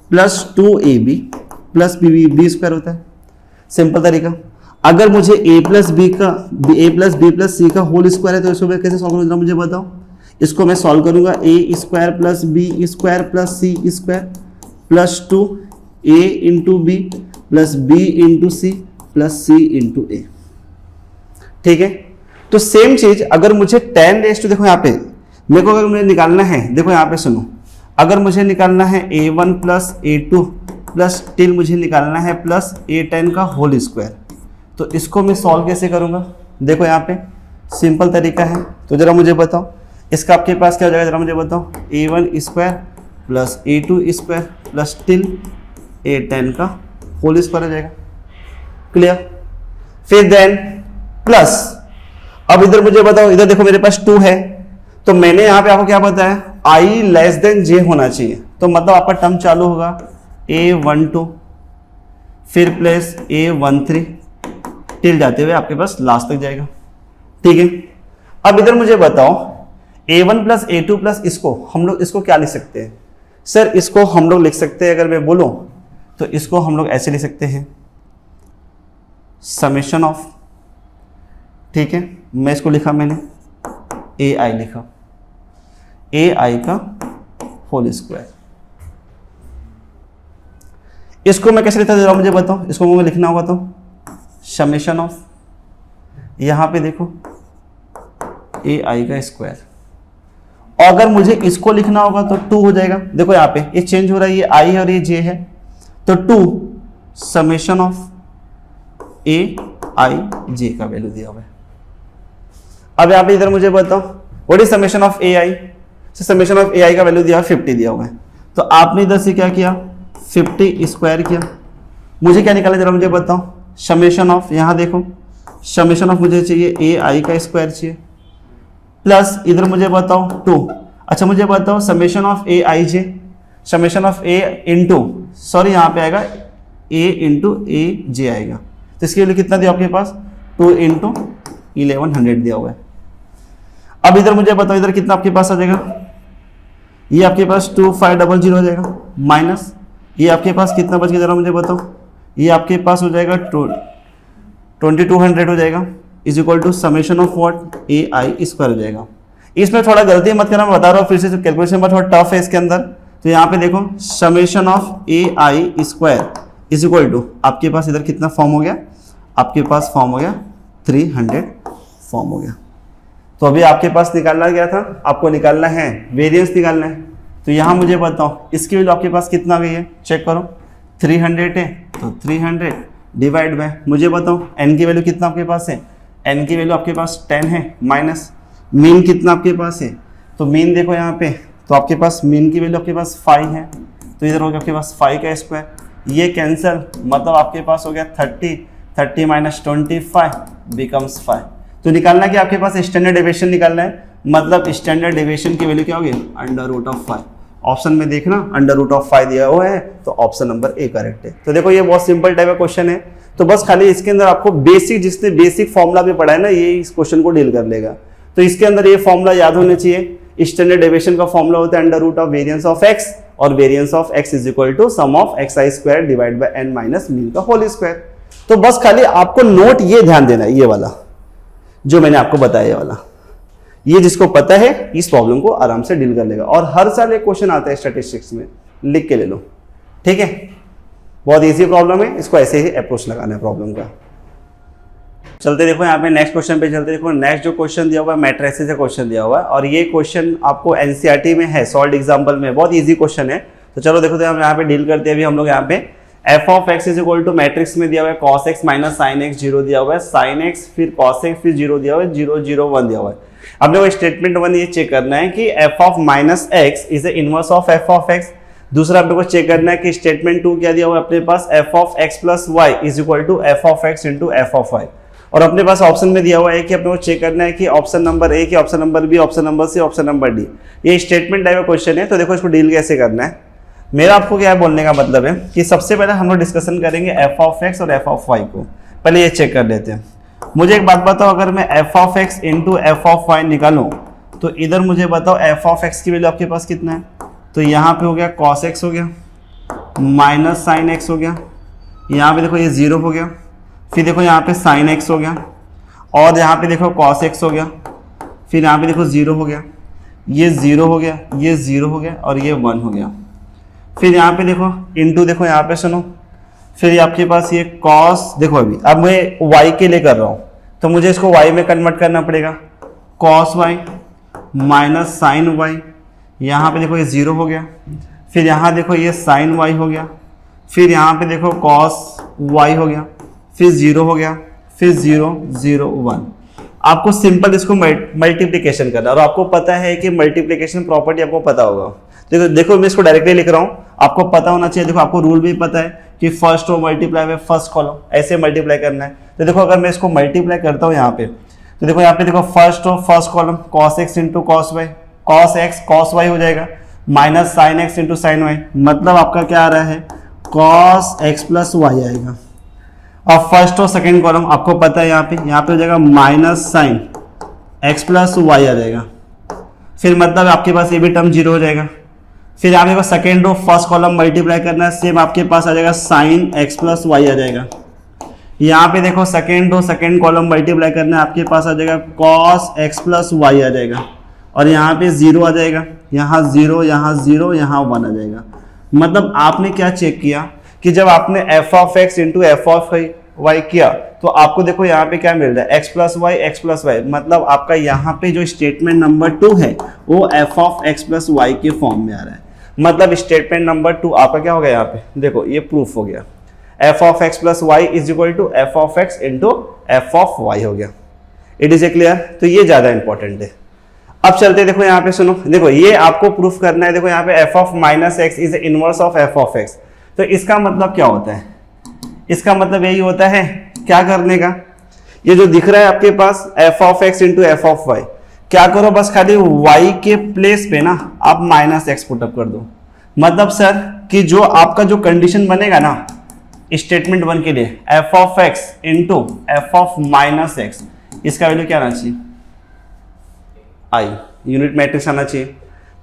प्लस 2ab प्लस बी स्क्वायर होता है। सिंपल तरीका। अगर मुझे a plus B plus C का होल स्क्वायर है तो इसको मैं कैसे सॉल्व करूँगा मुझे बताओ। इसको मैं सॉल्व करूंगा a square plus B square plus C square plus 2a into B plus B into C plus C into A. ठीक है। तो सेम चीज अगर मुझे tan रेज टू, देखो यहाँ पे मेरे को अगर मुझे निकालना है, देखो यहाँ पे सुनो, अगर मुझे निकालना है a1 plus a2 plus till मुझे निकालना है प्लस a10 का होल स्क्वायर, तो इसको मैं सॉल्व कैसे करूंगा। देखो यहाँ पे सिंपल तरीका है, तो जरा मुझे बताओ इसका आपके पास क्या हो जाएगा, जरा मुझे बताओ। a1 square plus a2 square plus till a10 का होल स्क्वायर हो जाएगा। क्लियर। फिर देन प्लस, अब इधर मुझे बताओ, इधर देखो मेरे पास 2 है, तो मैंने यहाँ पे आपको क्या बताया, i लेस देन j होना चाहिए। तो मतलब आपका टर्म चालू होगा a12 फिर प्लस a13 टिल जाते हुए आपके पास लास्ट तक जाएगा। ठीक है। अब इधर मुझे बताओ a1 प्लस a2 प्लस इसको हम लोग इसको क्या लिख सकते हैं। सर इसको हम लोग लिख सकते हैं, अगर मैं बोलूं तो इसको हम लोग ऐसे लिख सकते हैं, समेशन ऑफ, ठीक है, मैं इसको लिखा मैंने ai लिखा, ai का होल स्क्वायर। इसको मैं कैसे लिखता हूं जरा मुझे बताओ, इसको मुझे लिखना होगा तो समेशन ऑफ, यहां पे देखो ai का स्क्वायर। और अगर मुझे इसको लिखना होगा तो 2 हो जाएगा। देखो यहाँ पे ये चेंज हो रहा है, ये i है और ये j है, तो 2 summation of a i j का वैल्यू दिया हुआ है। अब यहाँ पे इधर मुझे बताओ what is summation of a i, summation of a i का वैल्यू दिया 50 दिया हुआ है। तो आपने इधर से क्या किया, 50 स्क्वायर किया। मुझे क्या निकाला जरा मुझे बताओ, समेशन ऑफ, यहाँ देखो समेशन ऑफ मुझे चाहिए a i का स्क्वायर चाहिए प्लस इधर मुझे बताओ 2। अच्छा मुझे बताओ summation of a i j, summation of a into, sorry यहाँ पे आएगा a इंटू a j आएगा, तो इसके लिए कितना दिया आपके पास, 2 इंटू 1100 दिया हुआ है। अब इधर मुझे बताओ इधर कितना आपके पास आ जाएगा, ये आपके पास 2500 हो जाएगा माइनस ये आपके पास कितना बच गया जरा मुझे बताओ, ये आपके पास हो जाएगा 2200 हो जाएगा, is equal to summation of what A I square हो जाएगा। इसमें थोड़ा गलती मत करना, मैं बता रहा हूँ फिर से, कैलकुलेशन पर थोड़ा टफ है इसके अंदर। तो यहाँ पे देखो summation of A I square is equal to आपके पास इधर कितना फॉर्म हो गया, आपके पास फॉर्म हो गया 300 फॉर्म हो गया। तो अभी आपके पास निकालना गया था, आपको निकालना है वेरिएंस निकालना है। तो यहाँ मुझे बताओ इसकी वैल्यू आपके पास कितना आ गई है, चेक करो 300 है, तो 300 डिवाइड बाय, मुझे बताओ n की वैल्यू कितना आपके पास है, n की वैल्यू आपके पास 10 है, माइनस मीन कितना आपके पास है, तो मीन देखो यहाँ पे, तो आपके पास मीन की वैल्यू आपके पास 5 है, तो इधर हो गया आपके पास 5 का स्क्वायर, ये कैंसिल, मतलब आपके पास हो गया 30 माइनस 25 बिकम्स 5। तो निकालना कि आपके पास स्टैंडर्ड डेविएशन निकालना है, मतलब स्टैंडर्ड डेविएशन की वैल्यू क्या होगी, √5। ऑप्शन में देखना √5 दिया हुआ है, तो ऑप्शन नंबर ए करेक्ट है। तो देखो ये बहुत सिंपल टाइप का क्वेश्चन है, तो बस खाली इसके अंदर आपको बेसिक, जिसने बेसिक फॉर्मूला भी पढ़ा है ना, ये इस क्वेश्चन को डील कर लेगा। तो इसके अंदर ये फॉर्मूला याद होने चाहिए। स्टैंडर्ड डेविएशन का फॉर्मूला होता है √ वेरिएंस ऑफ x, और variance of x is equal to sum of xi square divide by n minus mean का होल स्क्वायर। तो बस खाली आपको नोट ये ध्यान देना है, ये वाला जो मैंने आपको बताया, ये वाला, ये जिसको पता है इस प्रॉब्लम को आराम से डील कर लेगा। और हर साल एक क्वेश्चन आता है स्टैटिस्टिक्स में, लिख के ले लो, ठीक है। बहुत इजी प्रॉब्लम है, इसको ऐसे ही अप्रोच लगाना है प्रॉब्लम का। चलते देखो यहाँ पे नेक्स्ट क्वेश्चन पे चलते देखो। नेक्स्ट जो क्वेश्चन दिया हुआ है मैट्रिसेस का क्वेश्चन दिया हुआ है, और ये क्वेश्चन आपको एनसीईआरटी में है, सॉल्व्ड एग्जांपल में, बहुत इजी क्वेश्चन है। तो चलो देखो, तो हम यहाँ पे डील करते हैं अभी हम लोग यहाँ पे f of x is equal to matrix में दिया हुआ है cos x minus sine x 0 दिया हुआ है, sin x फिर cos x फिर 0 दिया हुआ है, 0 0 1 दिया हुआ है। अब देखो स्टेटमेंट 1 ये चेक करना है कि f of minus x is A inverse of f of x। दूसरा अपने को चेक करना है कि स्टेटमेंट 2 क्या दिया हुआ है अपने पास, F of X plus Y is equal to F of X into F of Y. और अपने पास ऑप्शन में दिया हुआ है कि अपने को चेक करना है कि ऑप्शन नंबर ए, कि option number B, option number C, option number D. ये स्टेटमेंट टाइप का क्वेश्चन है, तो देखो इसको डील कैसे करना है। मेरा आपको क्या बोलने का मतलब है कि सबसे पहले हम लोग डिस्कशन करेंगे एफ ऑफ एक्स और एफ ऑफ वाई को। पहले ये चेक कर लेते हैं। मुझे एक बात बताओ, अगर मैं F of X into F of Y निकालूं तो इधर मुझे बताओ एफ ऑफ एक्स की वैल्यू आपके पास कितना है। तो यहाँ पे हो गया कॉस एक्स हो गया माइनस साइन एक्स हो गया, यहाँ पे देखो ये 0 हो गया, फिर देखो यहाँ पे साइन एक्स हो गया, और यहाँ पे देखो कॉस एक्स हो गया, फिर यहाँ पे देखो 0 हो गया, ये 0 हो गया, ये 0 हो गया, और ये 1 हो गया। फिर यहाँ पे देखो इंटू, देखो यहाँ पे सुनो, फिर आपके पास ये कॉस, देखो अभी अब मैं वाई के लिए कर रहा हूँ तो मुझे इसको वाई में कन्वर्ट करना पड़ेगा, cos Y minus sine Y, यहाँ पे देखो ये 0 हो गया, फिर यहाँ देखो ये साइन वाई हो गया, फिर यहाँ पे देखो कॉस वाई हो गया, फिर 0 हो गया, फिर 0 0 1। आपको सिंपल इसको मल्टीप्लिकेशन करना है, और आपको पता है कि मल्टीप्लिकेशन प्रॉपर्टी आपको पता होगा। देखो मैं इसको डायरेक्टली लिख रहा हूँ, आपको पता होना चाहिए। देखो आपको रूल भी पता है कि first row multiply by first column, ऐसे मल्टीप्लाई करना है। तो देखो अगर मैं इसको मल्टीप्लाई करता हूँ यहाँ पे, तो देखो यहाँ पे देखो first row first column cos X into cos Y, cos X cos Y हो जाएगा, minus sine X into sine Y, मतलब आपका क्या आ रहा है, कॉस एक्स प्लस वाई आएगा। अब फर्स्ट और सेकेंड कॉलम आपको पता है, यहाँ पे हो जाएगा minus sine X plus Y आ जाएगा, फिर मतलब आपके पास ये भी टर्म 0 हो जाएगा। फिर यहाँ पे second row first column multiply करना है, सेम आपके पास आ जाएगा साइन एक्स प्लस वाई आ जाएगा। यहाँ पे देखो second row second column multiply करना है, आपके पास आ जाएगा कॉस एक्स प्लस वाई आ जाएगा, और यहाँ पे 0 आ जाएगा, यहाँ 0, यहाँ 0, यहाँ 1 आ जाएगा। मतलब आपने क्या चेक किया कि जब आपने F of X into F of Y किया तो आपको देखो यहाँ पे क्या मिल रहा है, एक्स प्लस वाई, मतलब आपका यहाँ पे जो स्टेटमेंट नंबर 2 है वो F of X plus Y के फॉर्म में आ रहा है। मतलब स्टेटमेंट नंबर 2 आपका क्या हो गया, यहाँ पे देखो ये प्रूफ हो गया, F of X plus Y is equal to F of X into F of Y हो गया। It is a clear. तो ये ज्यादा इंपॉर्टेंट है। अब चलते देखो यहाँ पे सुनो, देखो ये आपको प्रूफ करना है। देखो यहाँ पे F of minus x is inverse of F of x. तो इसका मतलब क्या होता है, इसका मतलब यही होता है क्या करने का, ये जो दिख रहा है आपके पास F of X into F of Y, क्या करो बस खाली वाई के प्लेस पे ना आप माइनस एक्स पुटअप कर दो। मतलब सर कि जो आपका जो कंडीशन बनेगा ना स्टेटमेंट 1 के लिए, F of X into F of minus x, इसका वैल्यू क्या आना चाहिए, आई, यूनिट मैट्रिक्स आना चाहिए।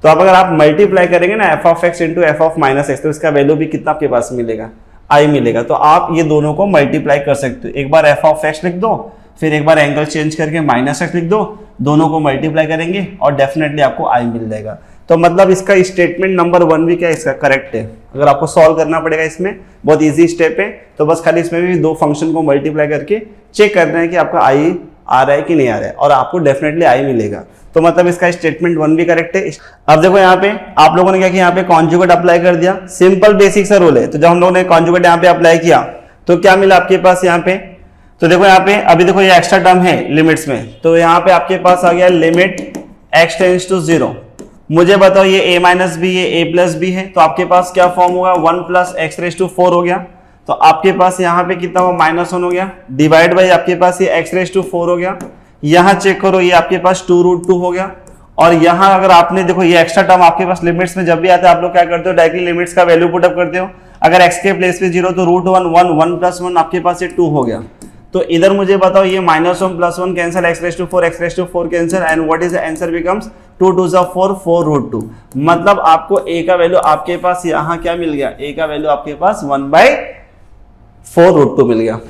तो अब अगर आप मल्टीप्लाई करेंगे ना F of X into F of minus x, तो इसका वैल्यू भी कितना आपके पास मिलेगा, आई मिलेगा। तो आप ये दोनों को मल्टीप्लाई कर सकते हो, एक बार एफ ऑफ एक्स लिख दो, फिर एक बार एंगल चेंज करके माइनस एक्स लिख दो, दोनों को मल्टीप्लाई करेंगे और डेफिनेटली आपको आई मिल जाएगा। तो मतलब इसका स्टेटमेंट नंबर 1 भी क्या इसका करेक्ट है। अगर आपको सॉल्व करना पड़ेगा इसमें, बहुत इजी स्टेप है, तो बस खाली इसमें भी 2 फंक्शन को मल्टीप्लाई करके चेक करना है कि आपका आई आ रहा है कि नहीं आ रहा है, और आपको डेफिनेटली आई मिलेगा। तो मतलब इसका स्टेटमेंट 1 भी करेक्ट है। अब देखो यहाँ पे आप लोगों ने क्या किया, यहाँ पे कॉन्जुगेट अप्लाई कर दिया, सिंपल बेसिक सा रूल है। तो जब हम लोगों ने कॉन्जुगेट यहाँ पे अप्लाई किया तो क्या मिला आपके पास यहाँ पे, तो देखो यहाँ पे अभी देखो ये एक्स्ट्रा टर्म है लिमिट्स में, तो यहाँ पे आपके पास आ गया लिमिट x टेंड्स टू 0। मुझे बताओ ये a माइनस बी, ये a प्लस बी है, तो आपके पास क्या फॉर्म होगा, 1 प्लस एक्स रेज टू 4 हो गया। तो आपके पास यहाँ पे कितना हुआ, -1 हो गया, डिवाइड बाई आपके पास ये x रेज टू 4 हो गया। यहाँ चेक करो ये आपके पास 2√2 हो गया। और यहाँ अगर आपने देखो ये एक्स्ट्रा टर्म आपके पास लिमिट्स में जब भी आता है आप लोग क्या करते हो, डायरेक्टली लिमिट्स का वैल्यू पुटअप करते हो। अगर x के प्लेस पे 0 तो √1 1 प्लस 1 आपके पास ये 2 हो गया। तो इधर मुझे बताओ ये -1 plus 1 cancel, x raise to 4 cancel, and what is the answer becomes 2 2 4 4√2। मतलब आपको a का वैल्यू आपके पास यहाँ क्या मिल गया, a का वैल्यू आपके पास 1/4√2 मिल गया।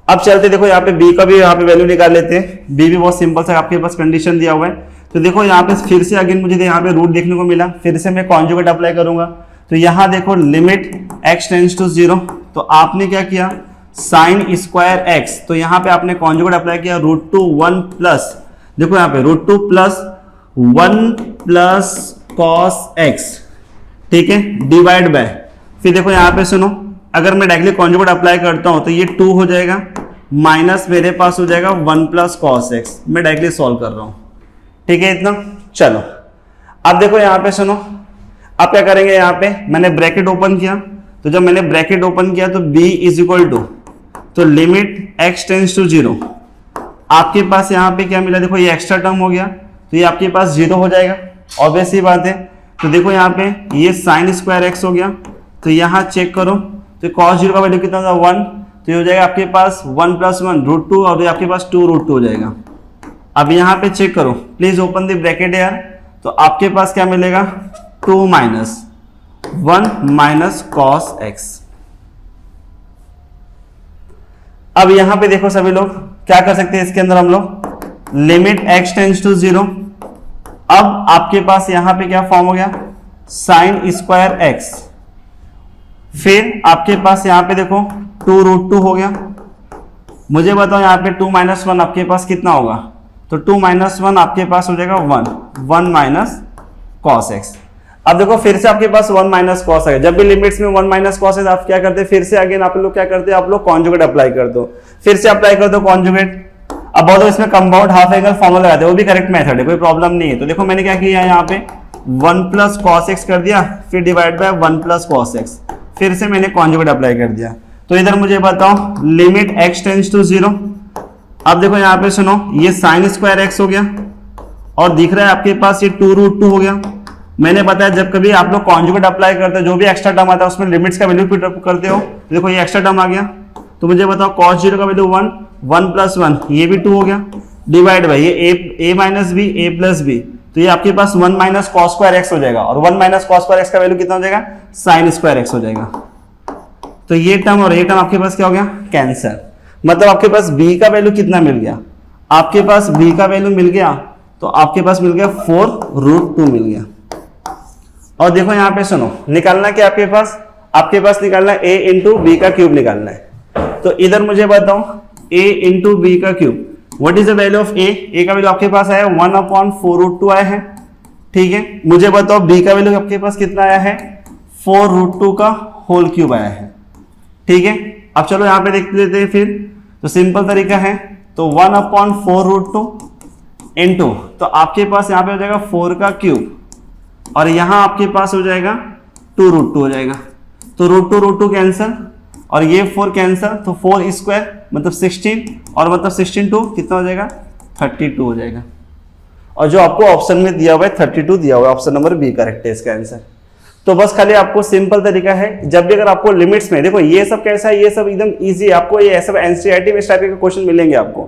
अब चलते देखो यहाँ पे b का भी यहाँ पे वैल्यू निकाल लेते हैं। b भी बहुत सिंपल सा आपके पास कंडीशन दिया हुआ है। तो देखो यहाँ पे फिर से अगेन मुझे यहाँ पे रूट देखने को मिला, फिर से मैं कॉन्जुगेट अप्लाई करूंगा। तो यहाँ देखो लिमिट x टेंड्स टू 0, तो आपने क्या किया साइन स्क्वायर x, तो यहाँ पे आपने कॉन्जुगेट अप्लाई किया √2 1 प्लस, देखो यहाँ पे √2 प्लस 1 प्लस कॉस x, ठीक है, डिवाइड बाय, फिर देखो यहाँ पे सुनो, अगर मैं डायरेक्टली कॉन्जुगेट अप्लाई करता हूं तो ये 2 हो जाएगा, माइनस मेरे पास हो जाएगा 1 प्लस कॉस x। मैं डायरेक्टली सॉल्व कर रहा हूं, ठीक है इतना। चलो अब देखो यहाँ पे सुनो, अब क्या करेंगे, यहाँ पे मैंने ब्रैकेट ओपन किया, तो जब मैंने ब्रैकेट ओपन किया तो b इज इक्वल टू, तो लिमिट x टेंस टू 0, आपके पास यहाँ पे क्या मिला, देखो ये एक्स्ट्रा टर्म हो गया, तो ये आपके पास 0 हो जाएगा, ऑब्वियस ही बात है। तो देखो यहाँ पे ये साइन स्क्वायर x हो गया, तो यहाँ चेक करो, तो cos 0 का वैल्यू कितना था 1, तो ये हो जाएगा आपके पास 1 + 1 √2, और ये आपके पास 2 √2 हो जाएगा। अब यहाँ पे चेक करो, प्लीज ओपन द ब्रैकेट यार, तो आपके पास क्या मिलेगा 2 - 1 - cos x। अब यहां पे देखो सभी लोग क्या कर सकते हैं, इसके अंदर हम लोग लिमिट x टेंस टू 0, अब आपके पास यहां पे क्या फॉर्म हो गया साइन स्क्वायर x, फिर आपके पास यहां पे देखो 2 √2 हो गया। मुझे बताओ यहाँ पे 2 - 1 आपके पास कितना होगा, तो 2 - 1 आपके पास हो जाएगा 1 - cos x। अब देखो फिर से आपके पास 1 - cos है, जब भी लिमिट्स में 1 - cos है आप क्या करते हैं, फिर से अगेन आप लोग क्या करते हैं, आप लोग कॉन्जुगेट अप्लाई कर दो, फिर से अप्लाई कर दो कॉन्जुगेट। अब बहुत इसमें कंपाउंड हाफ एंगल फॉर्मूला लगाते हैं, वो भी करेक्ट मेथड है, कोई प्रॉब्लम नहीं है। तो देखो मैंने क्या किया यहाँ पे 1 + cos x कर दिया, फिर डिवाइड बाय 1 + cos x, फिर से मैंने कॉन्जुगेट अप्लाई कर दिया। तो इधर मुझे बताओ लिमिट x टेंस टू 0, अब देखो यहाँ पे सुनो ये साइन स्क्वायर x हो गया, और दिख रहा है आपके पास ये 2 √2 हो गया। मैंने बताया जब कभी आप लोग कॉन्जुगेट अप्लाई करते हो, जो भी एक्स्ट्रा टर्म आता है उसमें लिमिट्स का वैल्यू पुट अप करते हो, तो देखो ये एक्स्ट्रा टर्म आ गया, तो मुझे बताओ cos 0 का वैल्यू 1, 1 + 1 ये भी 2 हो गया, डिवाइड बाय ये a - b a + b, तो ये आपके पास 1 - cos स्क्वायर x हो जाएगा, और 1 - cos स्क्वायर x का वैल्यू कितना हो जाएगा साइन स्क्वायर x हो जाएगा। तो ये टर्म और ये टर्म आपके पास क्या हो गया कैंसर, मतलब आपके पास b का वैल्यू कितना मिल गया, आपके पास b का वैल्यू मिल गया, तो आपके पास मिल गया 4 √2 मिल गया। और देखो यहाँ पे सुनो निकालना क्या आपके पास निकालना है a × b का क्यूब निकालना है। तो इधर मुझे बताओ a × b का cube, what is the value of a का वैल्यू आपके पास आया 1/4 √2 आया है, ठीक है। मुझे बताओ b का वैल्यू आपके पास कितना आया है 4 √2 का होल क्यूब आया है, ठीक है। अब चलो यहाँ पे देख लेते हैं फिर, तो सिंपल तरीका है, तो 1/4 √2 इंटू, तो आपके पास यहाँ पे हो जाएगा 4 का क्यूब, और यहां आपके पास हो जाएगा 2 √2 हो जाएगा, तो √2 √2 कैंसिल, और ये 4 कैंसिल, तो 4 स्क्वायर मतलब 16, और मतलब 16 2 कितना हो जाएगा 32 हो जाएगा। और जो आपको ऑप्शन में दिया हुआ है 32 दिया हुआ है, ऑप्शन नंबर बी करेक्ट है इसका आंसर। तो बस खाली आपको सिंपल तरीका है, जब भी अगर आपको लिमिट्स में, देखो ये सब कैसा है, ये सब एकदम इजी है, आपको ये सब एनसीईआरटी में इस टाइप के क्वेश्चन मिलेंगे। आपको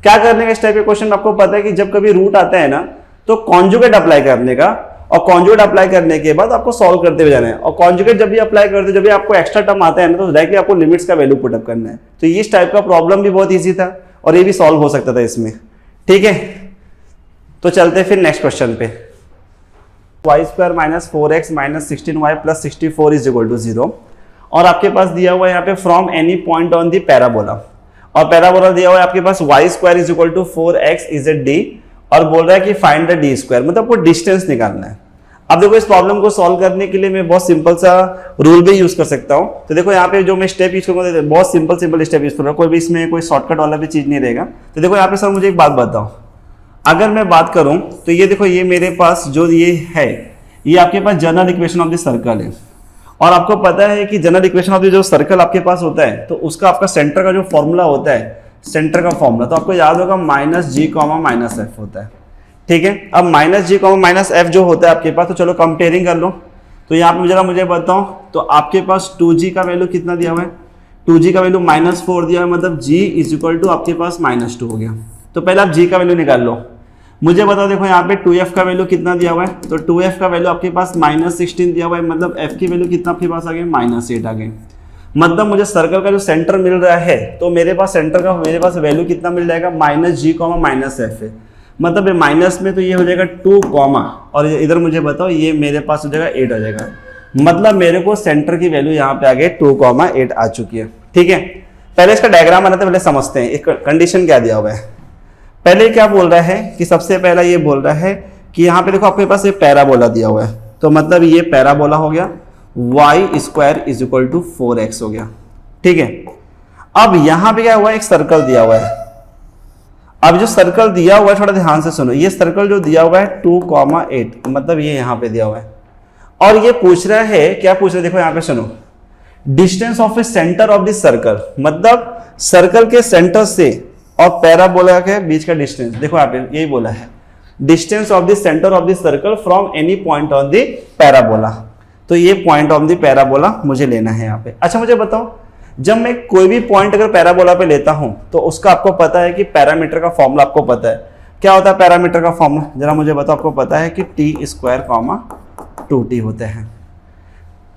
क्या करने का इस टाइप के क्वेश्चन, आपको पता है कि जब कभी रूट आता है ना, तो कॉन्जुगेट अप्लाई करने का, और कॉन्जुगेट अप्लाई करने के बाद आपको सॉल्व करते हुए जाना है। और कॉन्जुगेट जब भी अप्लाई करते हो, जब भी आपको एक्स्ट्रा टर्म आता है ना, तो डायरेक्टली आपको लिमिट्स का वैल्यू पुट अप करना है। तो इस टाइप का प्रॉब्लम भी बहुत इजी था, और ये भी सॉल्व हो सकता था इसमें, ठीक है। तो चलते फिर नेक्स्ट क्वेश्चन पे। y² - 4x - 16y + 64 = 0, और आपके पास दिया हुआ है यहाँ पे from any point on the parabola, और पैराबोला दिया हुआ है आपके पास y² = 4x is a d, और बोल रहा है कि फाइंड द d², मतलब आपको डिस्टेंस निकालना है। अब देखो इस प्रॉब्लम को सॉल्व करने के लिए मैं बहुत सिंपल सा रूल भी यूज कर सकता हूं। तो देखो यहाँ पे जो मैं स्टेप यूज करूंगा, बहुत सिंपल स्टेप यूज करूंगा, कोई भी इसमें कोई शॉर्टकट वाला भी चीज नहीं रहेगा। तो देखो यहाँ पे सर मुझे एक बात बताओ, अगर मैं बात करूं तो ये देखो ये मेरे पास जो ये है, ये आपके पास general equation of the circle है, और आपको पता है कि जनरल इक्वेशन ऑफ द जो सर्कल आपके पास होता है, तो उसका आपका सेंटर का जो फॉर्मूला होता है, सेंटर का फॉर्मूला तो आपको याद होगा -g, -f होता है, ठीक है। अब -g, -f जो होता है आपके पास, तो चलो कंपेयरिंग कर लो। तो यहाँ पे जरा मुझे बताओ, तो आपके पास 2g का वैल्यू कितना दिया हुआ है, 2g का वैल्यू -4 दिया हुआ है, मतलब g = आपके पास -2 हो गया। तो पहले आप g का वैल्यू निकाल लो। मुझे बताओ देखो यहाँ पे 2f का वैल्यू कितना दिया हुआ है, तो 2f का वैल्यू आपके पास -16 दिया हुआ है, मतलब f की वैल्यू कितना आपके पास आ गई -8 आ गई। मतलब मुझे सर्कल का जो सेंटर मिल रहा है, तो मेरे पास सेंटर का मेरे पास वैल्यू कितना मिल जाएगा -g, -f है, मतलब ये माइनस में तो ये हो जाएगा 2, और इधर मुझे बताओ ये मेरे पास हो जाएगा 8 आ जाएगा, मतलब मेरे को सेंटर की वैल्यू यहाँ पे आ गई 2, 8 आ चुकी है, ठीक है। पहले इसका डायग्राम बनाते पहले समझते हैं एक कंडीशन क्या दिया हुआ है। पहले क्या बोल रहा है कि सबसे पहला ये बोल रहा है कि यहाँ पे देखो आपके पास ये पैराबोला दिया हुआ है, तो मतलब ये पैराबोला हो गया, y² = 4x हो गया, ठीक है। अब यहाँ पे क्या हुआ, एक सर्कल दिया हुआ है। अब जो सर्कल दिया हुआ है थोड़ा ध्यान से सुनो, ये सर्कल जो दिया हुआ है 2, 8, मतलब ये यहाँ पे दिया हुआ है, और ये पूछ रहा है, क्या पूछ रहा है, देखो यहाँ पे सुनो, distance of A centre of this circle, मतलब सर्कल के सेंटर से और पैराबोला के बीच का डिस्टेंस। देखो यहाँ पे यही बोला है, distance of the centre of the circle from any point on the parabola. तो ये पॉइंट ऑफ द पैराबोला मुझे लेना है यहाँ पे। अच्छा मुझे बताओ, जब मैं कोई भी पॉइंट अगर पैराबोला पे लेता हूं तो उसका आपको पता है कि पैरामीटर का फॉर्मूला आपको पता है, क्या होता है पैरामीटर का फॉर्मूला, जरा मुझे बताओ। आपको पता है कि टी स्क्वायर कॉमा 2t होते हैं,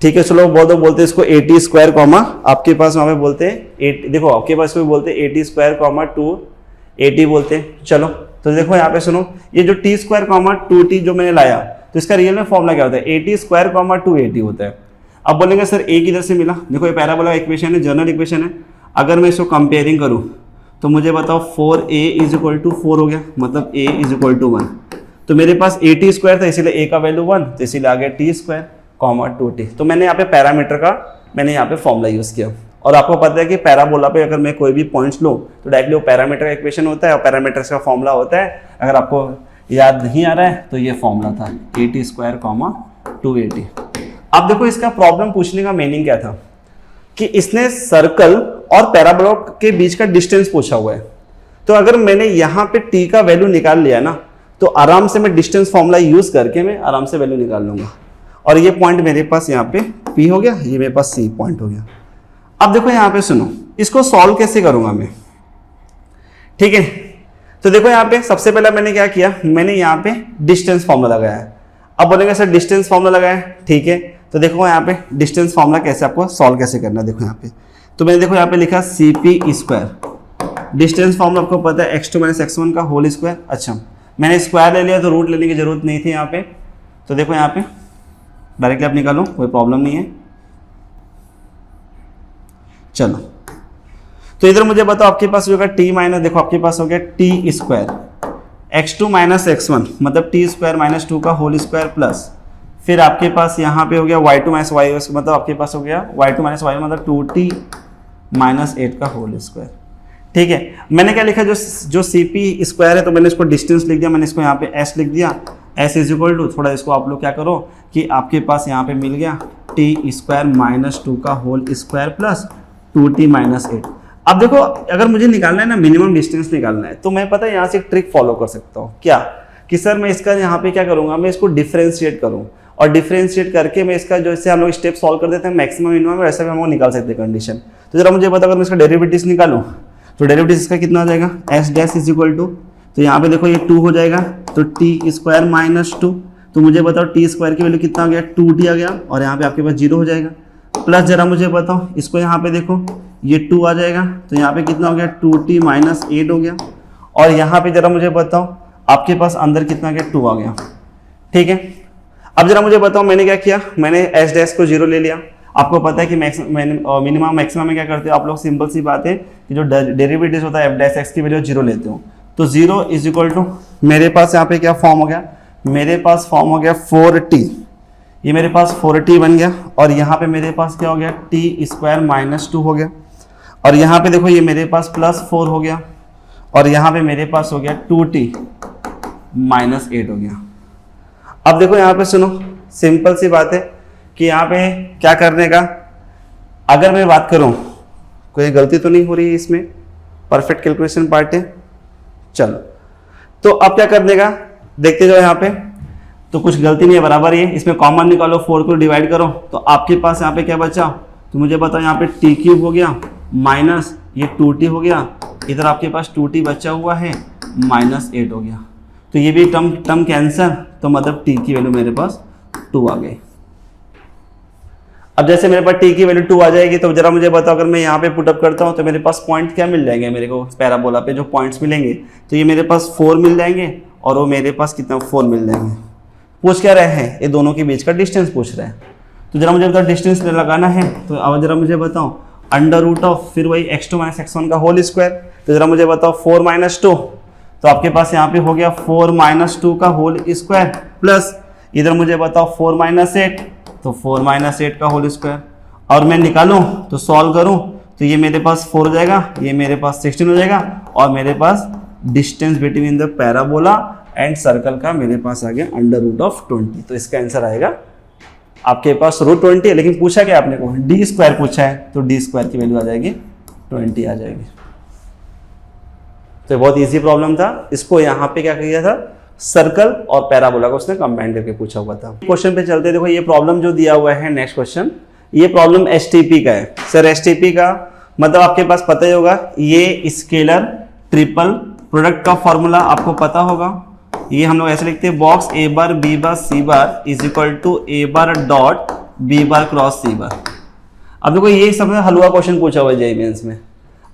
ठीक है। चलो बहुत बोलते हैं इसको AT स्क्वायर कॉमा, आपके पास वहां पे बोलते हैं देखो आपके पास भी बोलते हैं AT स्क्वायर कॉमा 2AT बोलते हैं। चलो तो देखो यहाँ पे सुनो, ये जो टी स्क्वायर कॉमा 2t जो मैंने लाया, तो इसका रियल में फॉर्मूला क्या होता है, AT स्क्वायर कॉमा 2AT होता है। अब बोलेंगे सर A किधर से मिला, देखो ये पैराबोला इक्वेशन है, जनरल इक्वेशन है। अगर मैं इसको कंपेयरिंग करूँ तो मुझे बताओ 4a इज इक्वल टू 4 हो गया, मतलब a इज इक्वल टू 1। तो मेरे पास AT स्क्वायर था, इसीलिए a का वैल्यू 1, तो इसीलिए आ गया टी स्क्वायर कॉमा 2t। तो मैंने यहाँ पे पैरामीटर का मैंने यहाँ पे फॉर्मूला यूज़ किया। और आपको पता है कि पैराबोला पे अगर मैं कोई भी पॉइंट्स लूँ तो डायरेक्टली वो पैरामीटर का इक्वेशन होता है और पैरामीटर्स का फॉर्मूला होता है। अगर आपको याद नहीं आ रहा है तो ये फॉर्मूला था AT स्क्वायर कॉमा 2AT। अब देखो इसका प्रॉब्लम पूछने का मीनिंग क्या था कि इसने सर्कल और पैराबोला के बीच का डिस्टेंस पूछा हुआ है। तो अगर मैंने यहाँ पे t का वैल्यू निकाल लिया ना, तो आराम से मैं डिस्टेंस फॉर्मूला यूज करके मैं आराम से वैल्यू निकाल लूंगा। और ये पॉइंट मेरे पास यहाँ पे P हो गया, ये मेरे पास C पॉइंट हो गया। अब देखो यहाँ पे सुनो, इसको सॉल्व कैसे करूंगा मैं, ठीक है। तो देखो यहाँ पे सबसे पहले मैंने क्या किया, मैंने यहाँ पे डिस्टेंस फॉर्मूला लगाया है। अब बोलेंगे सर डिस्टेंस फॉर्मूला लगाया, ठीक है। तो देखो यहाँ पे डिस्टेंस फॉर्मूला कैसे आपको सॉल्व कैसे करना है, देखो यहाँ पे। तो मैंने देखो यहाँ पे लिखा CP स्क्वायर, डिस्टेंस फॉर्मूला आपको पता है x2 - x1 का होल स्क्वायर। अच्छा मैंने स्क्वायर ले लिया तो रूट लेने की जरूरत नहीं थी यहाँ पे। तो देखो यहाँ पे डायरेक्टली आप निकालो, कोई प्रॉब्लम नहीं है। चलो तो इधर मुझे बताओ आपके पास होगा t माइनस, देखो आपके पास हो गया टी स्क्वायर x2 - x1 मतलब t स्क्वायर माइनस 2 का होल स्क्वायर प्लस फिर आपके पास यहाँ पे हो गया y2 - y मतलब आपके पास हो गया y2 - y मतलब 2t - 8 का होल स्क्वायर, ठीक है। मैंने क्या लिखा, जो CP स्क्वायर है तो मैंने इसको डिस्टेंस लिख दिया, मैंने इसको यहाँ पे s लिख दिया। s इज इक्वल टू, थोड़ा इसको आप लोग क्या करो कि आपके पास यहाँ पे मिल गया t स्क्वायर माइनस 2 का होल स्क्वायर प्लस 2t - 8। अब देखो अगर मुझे निकालना है ना, मिनिमम डिस्टेंस निकालना है, तो मैं पता है यहाँ से एक ट्रिक फॉलो कर सकता हूँ। क्या कि सर मैं इसका यहाँ पे क्या करूँगा, मैं इसको डिफ्रेंशिएट करूँ और डिफ्रेंशिएट करके मैं इसका जैसे हम लोग स्टेप सॉल्व कर देते हैं मैक्सिमम मिनिमम, वैसे भी हम लोग निकाल सकते हैं कंडीशन। तो जरा मुझे पता, अगर मैं इसका डेरिवेटिव्स निकालूँ तो डेरिवेटिव इसका कितना आ जाएगा, s dash is equal to, तो यहाँ पे देखो ये 2 हो जाएगा, तो t स्क्वायर माइनस 2, तो मुझे बताओ t स्क्वायर की वैल्यू कितना आ गया, 2t आ गया, और यहाँ पे आपके पास 0 हो जाएगा। प्लस जरा मुझे बताओ इसको यहाँ पे देखो ये 2 आ जाएगा, तो यहाँ पे कितना हो गया 2t - 8 हो गया। और यहाँ पे जरा मुझे बताओ आपके पास अंदर कितना गया 2 आ गया, ठीक है। अब जरा मुझे बताओ मैंने क्या किया, मैंने s डैश को 0 ले लिया। आपको पता है कि मिनिमम मैक्सिमम में क्या करते हो आप लोग, सिंपल सी बात है कि जो डेरिवेटिव होता है f डैश x की वैल्यू 0 लेते हो। तो 0 इज इक्वल टू मेरे पास यहाँ पे क्या फॉर्म हो गया, मेरे पास फॉर्म हो गया 4t, ये मेरे पास 4t बन गया। और यहाँ पे मेरे पास क्या हो गया t स्क्वायर माइनस 2 हो गया, और यहाँ पे देखो ये मेरे पास प्लस 4 हो गया, और यहाँ पे मेरे पास हो गया 2t - 8 हो गया। अब देखो यहाँ पे सुनो, सिंपल सी बात है कि यहाँ पे क्या करने का, अगर मैं बात करूँ कोई गलती तो नहीं हो रही है इसमें, परफेक्ट कैलकुलेशन पार्ट है। चलो तो अब क्या करने का देखते जाओ, यहाँ पे तो कुछ गलती नहीं है, बराबर ही है। इसमें कॉमन निकालो, 4 को डिवाइड करो, तो आपके पास यहाँ पे क्या बचा, तो मुझे बताओ यहाँ पे t³ हो गया माइनस ये 2t हो गया, इधर आपके पास 2t बचा हुआ है -8 हो गया। तो ये भी टर्म कैंसर, तो मतलब t की वैल्यू मेरे पास 2 आ गई। अब जैसे मेरे पास t की वैल्यू 2 आ जाएगी, तो जरा मुझे बताओ अगर मैं यहाँ पे पुटअप करता हूँ तो मेरे पास पॉइंट क्या मिल जाएंगे, मेरे को पैराबोला पे जो पॉइंट्स मिलेंगे, तो ये मेरे पास 4 मिल जाएंगे और वो मेरे पास कितना 4 मिल जाएंगे। पूछ क्या रहे हैं, ये दोनों के बीच का डिस्टेंस पूछ रहे हैं। तो जरा मुझे बताओ डिस्टेंस लगाना है, तो अब जरा मुझे बताओ √, फिर वही x2 - x1 का होल स्क्वायर। तो जरा मुझे बताओ 4 - 2, तो आपके पास यहाँ पे हो गया 4 - 2 का होल स्क्वायर प्लस इधर मुझे बताओ 4 - 8, तो 4 - 8 का होल स्क्वायर। और मैं निकालूं तो सॉल्व करूं तो ये मेरे पास 4 हो जाएगा, ये मेरे पास 16 हो जाएगा, और मेरे पास distance between the parabola and circle का मेरे पास आ गया √20। तो इसका आंसर आएगा आपके पास √20 है, लेकिन पूछा क्या आपने को डी स्क्वायर पूछा है, तो डी स्क्वायर की वैल्यू आ जाएगी 20 आ जाएगी। तो बहुत इजी प्रॉब्लम था। इसको यहाँ पे क्या किया था, सर्कल और पैराबोला को उसने कंबाइन करके पूछा हुआ था। क्वेश्चन पे चलते, देखो ये प्रॉब्लम जो दिया हुआ है नेक्स्ट क्वेश्चन, ये प्रॉब्लम एसटीपी का है। सर एसटीपी का मतलब आपके पास पता ही होगा, ये स्केलर ट्रिपल प्रोडक्ट का फॉर्मूला आपको पता होगा। ये हम लोग ऐसे लिखते हैं, box A bar B bar C bar is equal to A bar dot B bar cross C bar. अब देखो ये सब हलवा क्वेश्चन पूछा हुआ है जेईई मेंस में।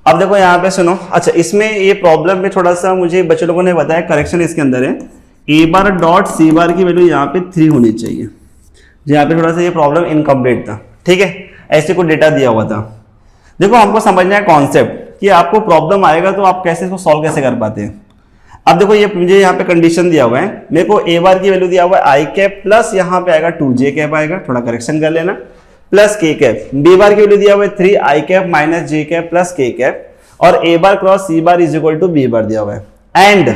अब देखो यहाँ पे सुनो, अच्छा इसमें ये प्रॉब्लम में थोड़ा सा मुझे बच्चे लोगों ने बताया, करेक्शन इसके अंदर है, ए बार डॉट सी बार की वैल्यू यहाँ पे 3 होनी चाहिए। यहाँ पे थोड़ा सा ये प्रॉब्लम इनकम्प्लीट था, ठीक है, ऐसे कोई डेटा दिया हुआ था। देखो हमको समझना है कॉन्सेप्ट कि आपको प्रॉब्लम आएगा तो आप कैसे इसको सॉल्व कैसे कर पाते हैं। अब देखो ये मुझे यहाँ पे कंडीशन दिया हुआ है, मेरे को ए बार की वैल्यू दिया हुआ है आई कैप प्लस यहाँ पे आएगा 2j कैप आएगा, थोड़ा करेक्शन कर लेना, plus K cap. B bar की वैल्यू दिया हुआ है 3 I cap minus J cap plus K cap, और A bar cross C bar is equal to B bar दिया हुआ है। एंड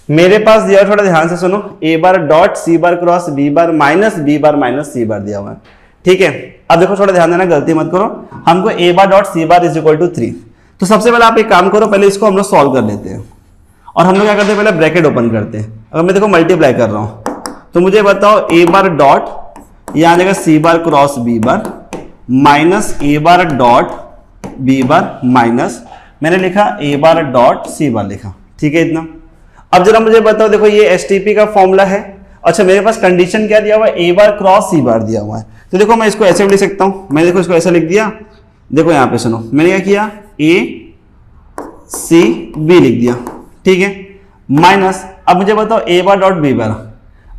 मेरे पास दिया हुआ, थोड़ा ध्यान से सुनो, ए bar dot C bar cross B bar minus सी बार दिया हुआ है, ठीक है। अब देखो थोड़ा ध्यान देना, गलती मत करो, हमको A bar dot C bar is equal to 3। तो सबसे पहले आप एक काम करो, पहले इसको हम लोग सॉल्व कर लेते हैं, और हम लोग क्या करते हैं, पहले ब्रैकेट ओपन करते हैं। अगर मैं देखो मल्टीप्लाई कर रहा हूं तो मुझे बताओ ए बार डॉट यहां आ जाएगा C bar cross B bar minus A bar dot B bar minus मैंने लिखा ए बार डॉट सी बार लिखा, ठीक है इतना। अब जरा मुझे बताओ, देखो ये एसटीपी का फॉर्मूला है। अच्छा मेरे पास कंडीशन क्या दिया हुआ है, ए बार क्रॉस सी बार दिया हुआ है, तो देखो मैं इसको ऐसे भी लिख सकता हूं। मैं देखो इसको ऐसा लिख दिया, देखो यहां पे सुनो, मैंने क्या किया, ए सी बी लिख दिया, ठीक है, माइनस। अब मुझे बताओ ए बार डॉट बी बार,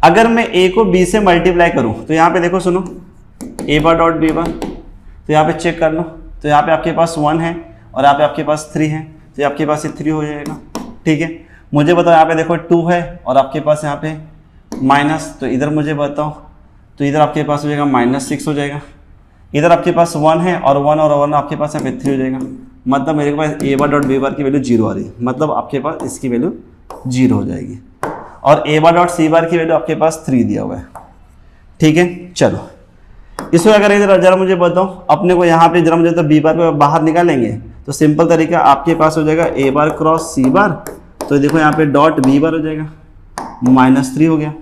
अगर मैं ए को बी से मल्टीप्लाई करूं तो यहाँ पे देखो सुनो, ए बार डॉट बी बार, तो यहाँ पे चेक कर लो, तो यहाँ पे आपके पास 1 है और यहाँ पे आपके पास 3 है, तो आपके पास ये 3 हो जाएगा, ठीक है। मुझे बताओ यहाँ पे देखो 2 है और आपके पास यहाँ पे माइनस, तो इधर मुझे बताओ, तो इधर आपके पास हो जाएगा -6 हो जाएगा। इधर आपके पास 1 है और 1 आपके पास यहाँ पे 3 हो जाएगा, मतलब मेरे पास ए बार डॉट बी बार की वैल्यू 0 आ रही है, मतलब आपके पास इसकी वैल्यू 0 हो जाएगी, और ए बार डॉट सी बार की वैल्यू आपके पास 3 दिया हुआ है, ठीक है। चलो इसको क्या करेंगे, जरा मुझे बताओ, अपने को यहाँ पे जरा मुझे तो बी बार को बाहर निकालेंगे, तो सिंपल तरीका आपके पास हो जाएगा ए बार क्रॉस सी बार, तो देखो यहाँ पे डॉट बी बार हो जाएगा, -3 हो गया।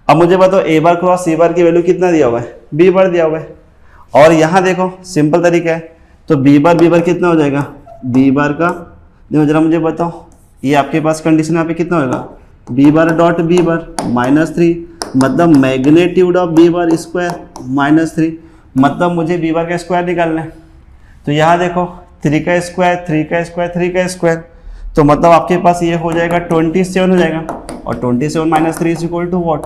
अब मुझे बताओ ए बार क्रॉस सी बार की वैल्यू कितना दिया हुआ है, बी बार दिया हुआ है, और यहाँ देखो सिंपल तरीका है, तो बी बार कितना हो जाएगा, बी बार का देखो जरा मुझे बताओ, ये आपके पास कंडीशन यहाँ पे कितना होगा, B bar dot B bar -3, मतलब magnitude of B bar square -3, मतलब मुझे बी बार का स्क्वायर निकालना है। तो यहाँ देखो 3 का स्क्वायर 3 का स्क्वायर 3 का स्क्वायर, तो मतलब आपके पास ये हो जाएगा 27 हो जाएगा, और 27 - 3 is equal to what,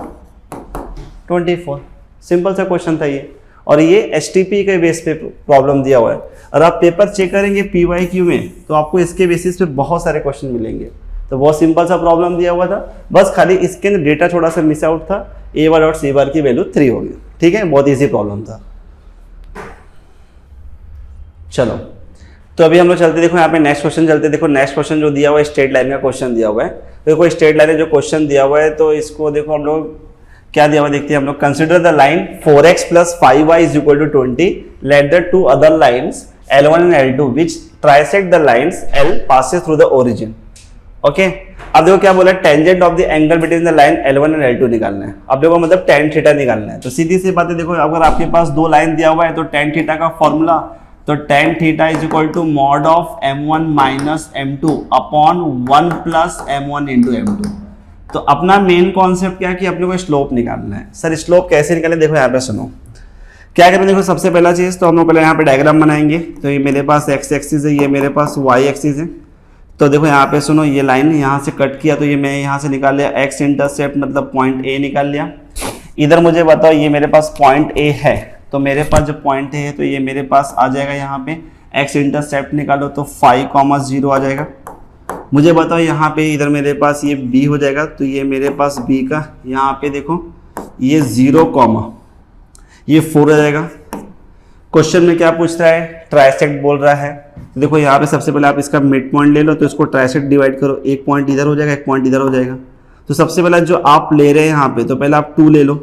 24। Simple सा क्वेश्चन था ये, और ये एसटीपी के बेस पे प्रॉब्लम दिया हुआ है। और आप पेपर चेक करेंगे पीवाईक्यू में तो आपको इसके बेसिस पे बहुत सारे क्वेश्चन मिलेंगे। तो बहुत सिंपल सा प्रॉब्लम दिया हुआ था, बस खाली इसके अंदर डेटा थोड़ा सा मिस आउट था, ए बार डॉट सी बार की वैल्यू 3 हो गई, ठीक है, बहुत ईजी प्रॉब्लम था। चलो तो अभी हम लोग चलते, देखो यहाँ पे नेक्स्ट क्वेश्चन चलते, देखो नेक्स्ट क्वेश्चन जो दिया हुआ है स्ट्रेट लाइन का क्वेश्चन दिया हुआ है। देखो स्ट्रेट लाइन में जो क्वेश्चन दिया हुआ है, तो इसको देखो हम लोग क्या दिया हुआ देखते हैं हम लोग। Consider the line 4x + 5y = 20, let the two other lines L1 and L2 which trisect the lines L passes through the origin। Okay अब देखो क्या बोला, tangent of the angle between the line L1 and L2 निकालना है। अब देखो मतलब tan theta निकालना है, तो सीधी सी बात है, देखो अगर आपके पास 2 लाइन दिया हुआ है तो tan थीटा का फॉर्मूला, तो tan theta = mod of m1 - m2 upon 1 + m1 × m2। तो अपना मेन कॉन्सेप्ट क्या है कि अपने को स्लोप निकालना है। सर स्लोप कैसे निकालें, देखो यहाँ पे सुनो क्या करें। देखो सबसे पहला चीज़ तो हम लोग पहले यहाँ पे डायग्राम बनाएंगे। तो ये मेरे पास x एक्सिस है, ये मेरे पास y एक्सिस है। तो देखो यहाँ पे सुनो, ये लाइन यहाँ से कट किया तो ये मैं यहाँ से निकाल लिया x इंटरसेप्ट, मतलब पॉइंट A निकाल लिया। इधर मुझे बताओ ये मेरे पास पॉइंट A है, तो मेरे पास जो पॉइंट A है तो ये मेरे पास आ जाएगा यहाँ पे x इंटरसेप्ट निकालो तो 5, 0 आ जाएगा। मुझे बताओ यहाँ पे इधर मेरे पास ये B हो जाएगा, तो ये मेरे पास B का यहाँ पे देखो ये 0, ये 4 आ जाएगा। क्वेश्चन में क्या पूछ रहा है, ट्राइसेक्ट बोल रहा है। तो देखो यहाँ पे सबसे पहले आप इसका मिड पॉइंट ले लो, तो इसको ट्राइसेक्ट डिवाइड करो, एक पॉइंट इधर हो जाएगा, एक पॉइंट इधर हो जाएगा। तो सबसे पहले जो आप ले रहे हैं यहाँ पे, तो पहले आप 2 ले लो,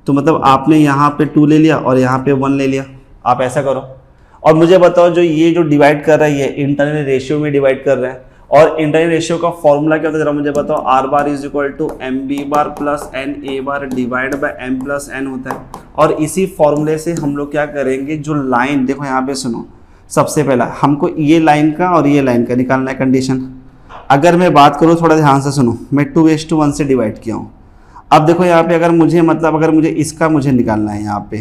तो मतलब आपने यहाँ पे 2 ले लिया और यहाँ पे 1 ले लिया, आप ऐसा करो। और मुझे बताओ जो ये जो डिवाइड कर रहा है ये इंटरनल रेशियो में डिवाइड कर रहा है, और इंटरनल रेशियो का फॉर्मूला क्या होता है जरा मुझे बताओ। R bar is equal to M B bar plus N A bar divide by M plus N होता है। और इसी फॉर्मूले से हम लोग क्या करेंगे, जो लाइन देखो यहाँ पे सुनो, सबसे पहला हमको ये लाइन का और ये लाइन का निकालना है कंडीशन। अगर मैं बात करूँ थोड़ा ध्यान से सुनो, मैं 2:1 से डिवाइड किया हूँ। अब देखो यहाँ पे अगर मुझे मतलब अगर मुझे इसका मुझे निकालना है यहाँ पे,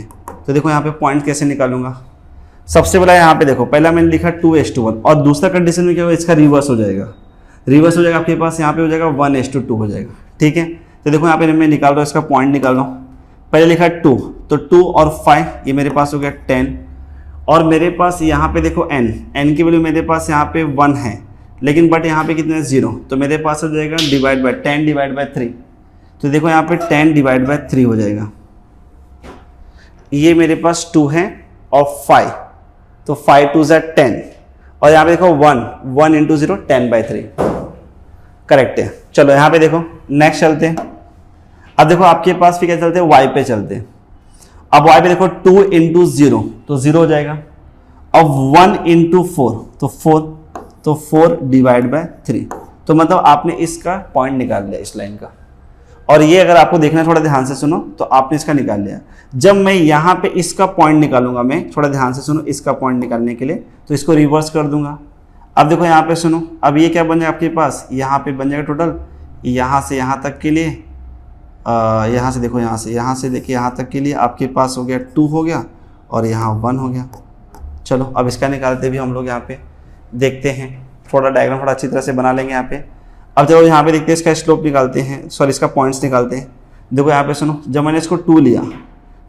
तो देखो यहाँ पे पॉइंट कैसे निकालूंगा। सबसे पहला यहाँ पे देखो, पहला मैंने लिखा 2:1 और दूसरा कंडीशन में क्या होगा, इसका रिवर्स हो जाएगा। रिवर्स हो जाएगा आपके पास यहाँ पे हो जाएगा 1:2 हो जाएगा। ठीक है, तो देखो यहाँ पे मैं निकाल रहा हूँ, इसका पॉइंट निकाल रहा हूँ। पहले लिखा 2, तो 2 और 5 ये मेरे पास हो गया 10, और मेरे पास यहाँ पे देखो n की वैल्यू मेरे पास यहाँ पे 1 है, लेकिन बट यहाँ पे कितना है 0, तो मेरे पास हो जाएगा डिवाइड बाय 10 डिवाइड बाय 3। तो देखो यहाँ पे 10 डिवाइड बाय 3 हो जाएगा। ये मेरे पास 2 है और 5, तो 5 2 ज़ा 10, और यहाँ पे देखो 1 इंटू 0 10/3 करेक्ट है। चलो यहाँ पे देखो नेक्स्ट चलते हैं। अब देखो आपके पास फिर क्या चलते हैं, y पे चलते हैं। अब y पे देखो 2 इंटू 0 तो 0 हो जाएगा, अब 1 इंटू 4 तो 4, तो 4 डिवाइड बाय 3। तो मतलब आपने इसका पॉइंट निकाल लिया इस लाइन का। और ये अगर आपको देखना है थोड़ा ध्यान से सुनो, तो आपने इसका निकाल लिया। जब मैं यहाँ पे इसका पॉइंट निकालूंगा, मैं थोड़ा ध्यान से सुनो, इसका पॉइंट निकालने के लिए तो इसको रिवर्स कर दूंगा। अब देखो यहाँ पे सुनो, अब ये क्या बन जाएगा आपके पास, यहाँ पे बन जाएगा टोटल यहाँ से यहाँ तक के लिए, यहाँ से देखो यहाँ से देखिए यहाँ तक के लिए आपके पास हो गया 2 हो गया और यहाँ 1 हो गया। चलो अब इसका निकालते भी हम लोग यहाँ पे देखते हैं, थोड़ा डायग्राम थोड़ा अच्छी तरह से बना लेंगे यहाँ पे। अब चलो यहाँ पे देखते हैं, इसका स्लोप निकालते हैं, सॉरी इसका पॉइंट्स निकालते हैं। देखो यहाँ पे सुनो, जब मैंने इसको 2 लिया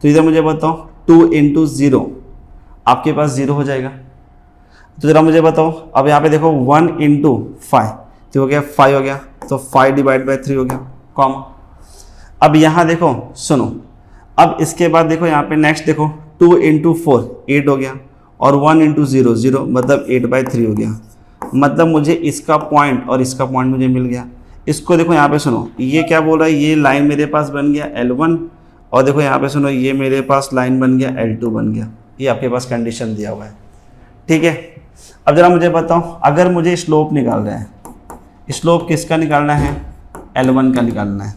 तो इधर मुझे बताओ 2 इंटू 0 आपके पास 0 हो जाएगा। तो जरा मुझे बताओ, अब यहाँ पे देखो 1 इंटू 5 तो हो गया 5 हो गया, तो 5 डिवाइड बाय 3 हो गया कॉमा। अब यहाँ देखो सुनो, अब इसके बाद देखो यहाँ पे नेक्स्ट देखो 2 इंटू 4 8 हो गया, और 1 इंटू 0 0 मतलब 8/3 हो गया। मतलब मुझे इसका पॉइंट और इसका पॉइंट मुझे मिल गया। इसको देखो यहाँ पे सुनो, ये क्या बोल रहा है, ये लाइन मेरे पास बन गया L1, और देखो यहाँ पे सुनो ये मेरे पास लाइन बन गया L2 बन गया। ये आपके पास कंडीशन दिया हुआ है। ठीक है, अब जरा मुझे बताओ, अगर मुझे स्लोप निकालना है, स्लोप किसका निकालना है, L1 का निकालना है।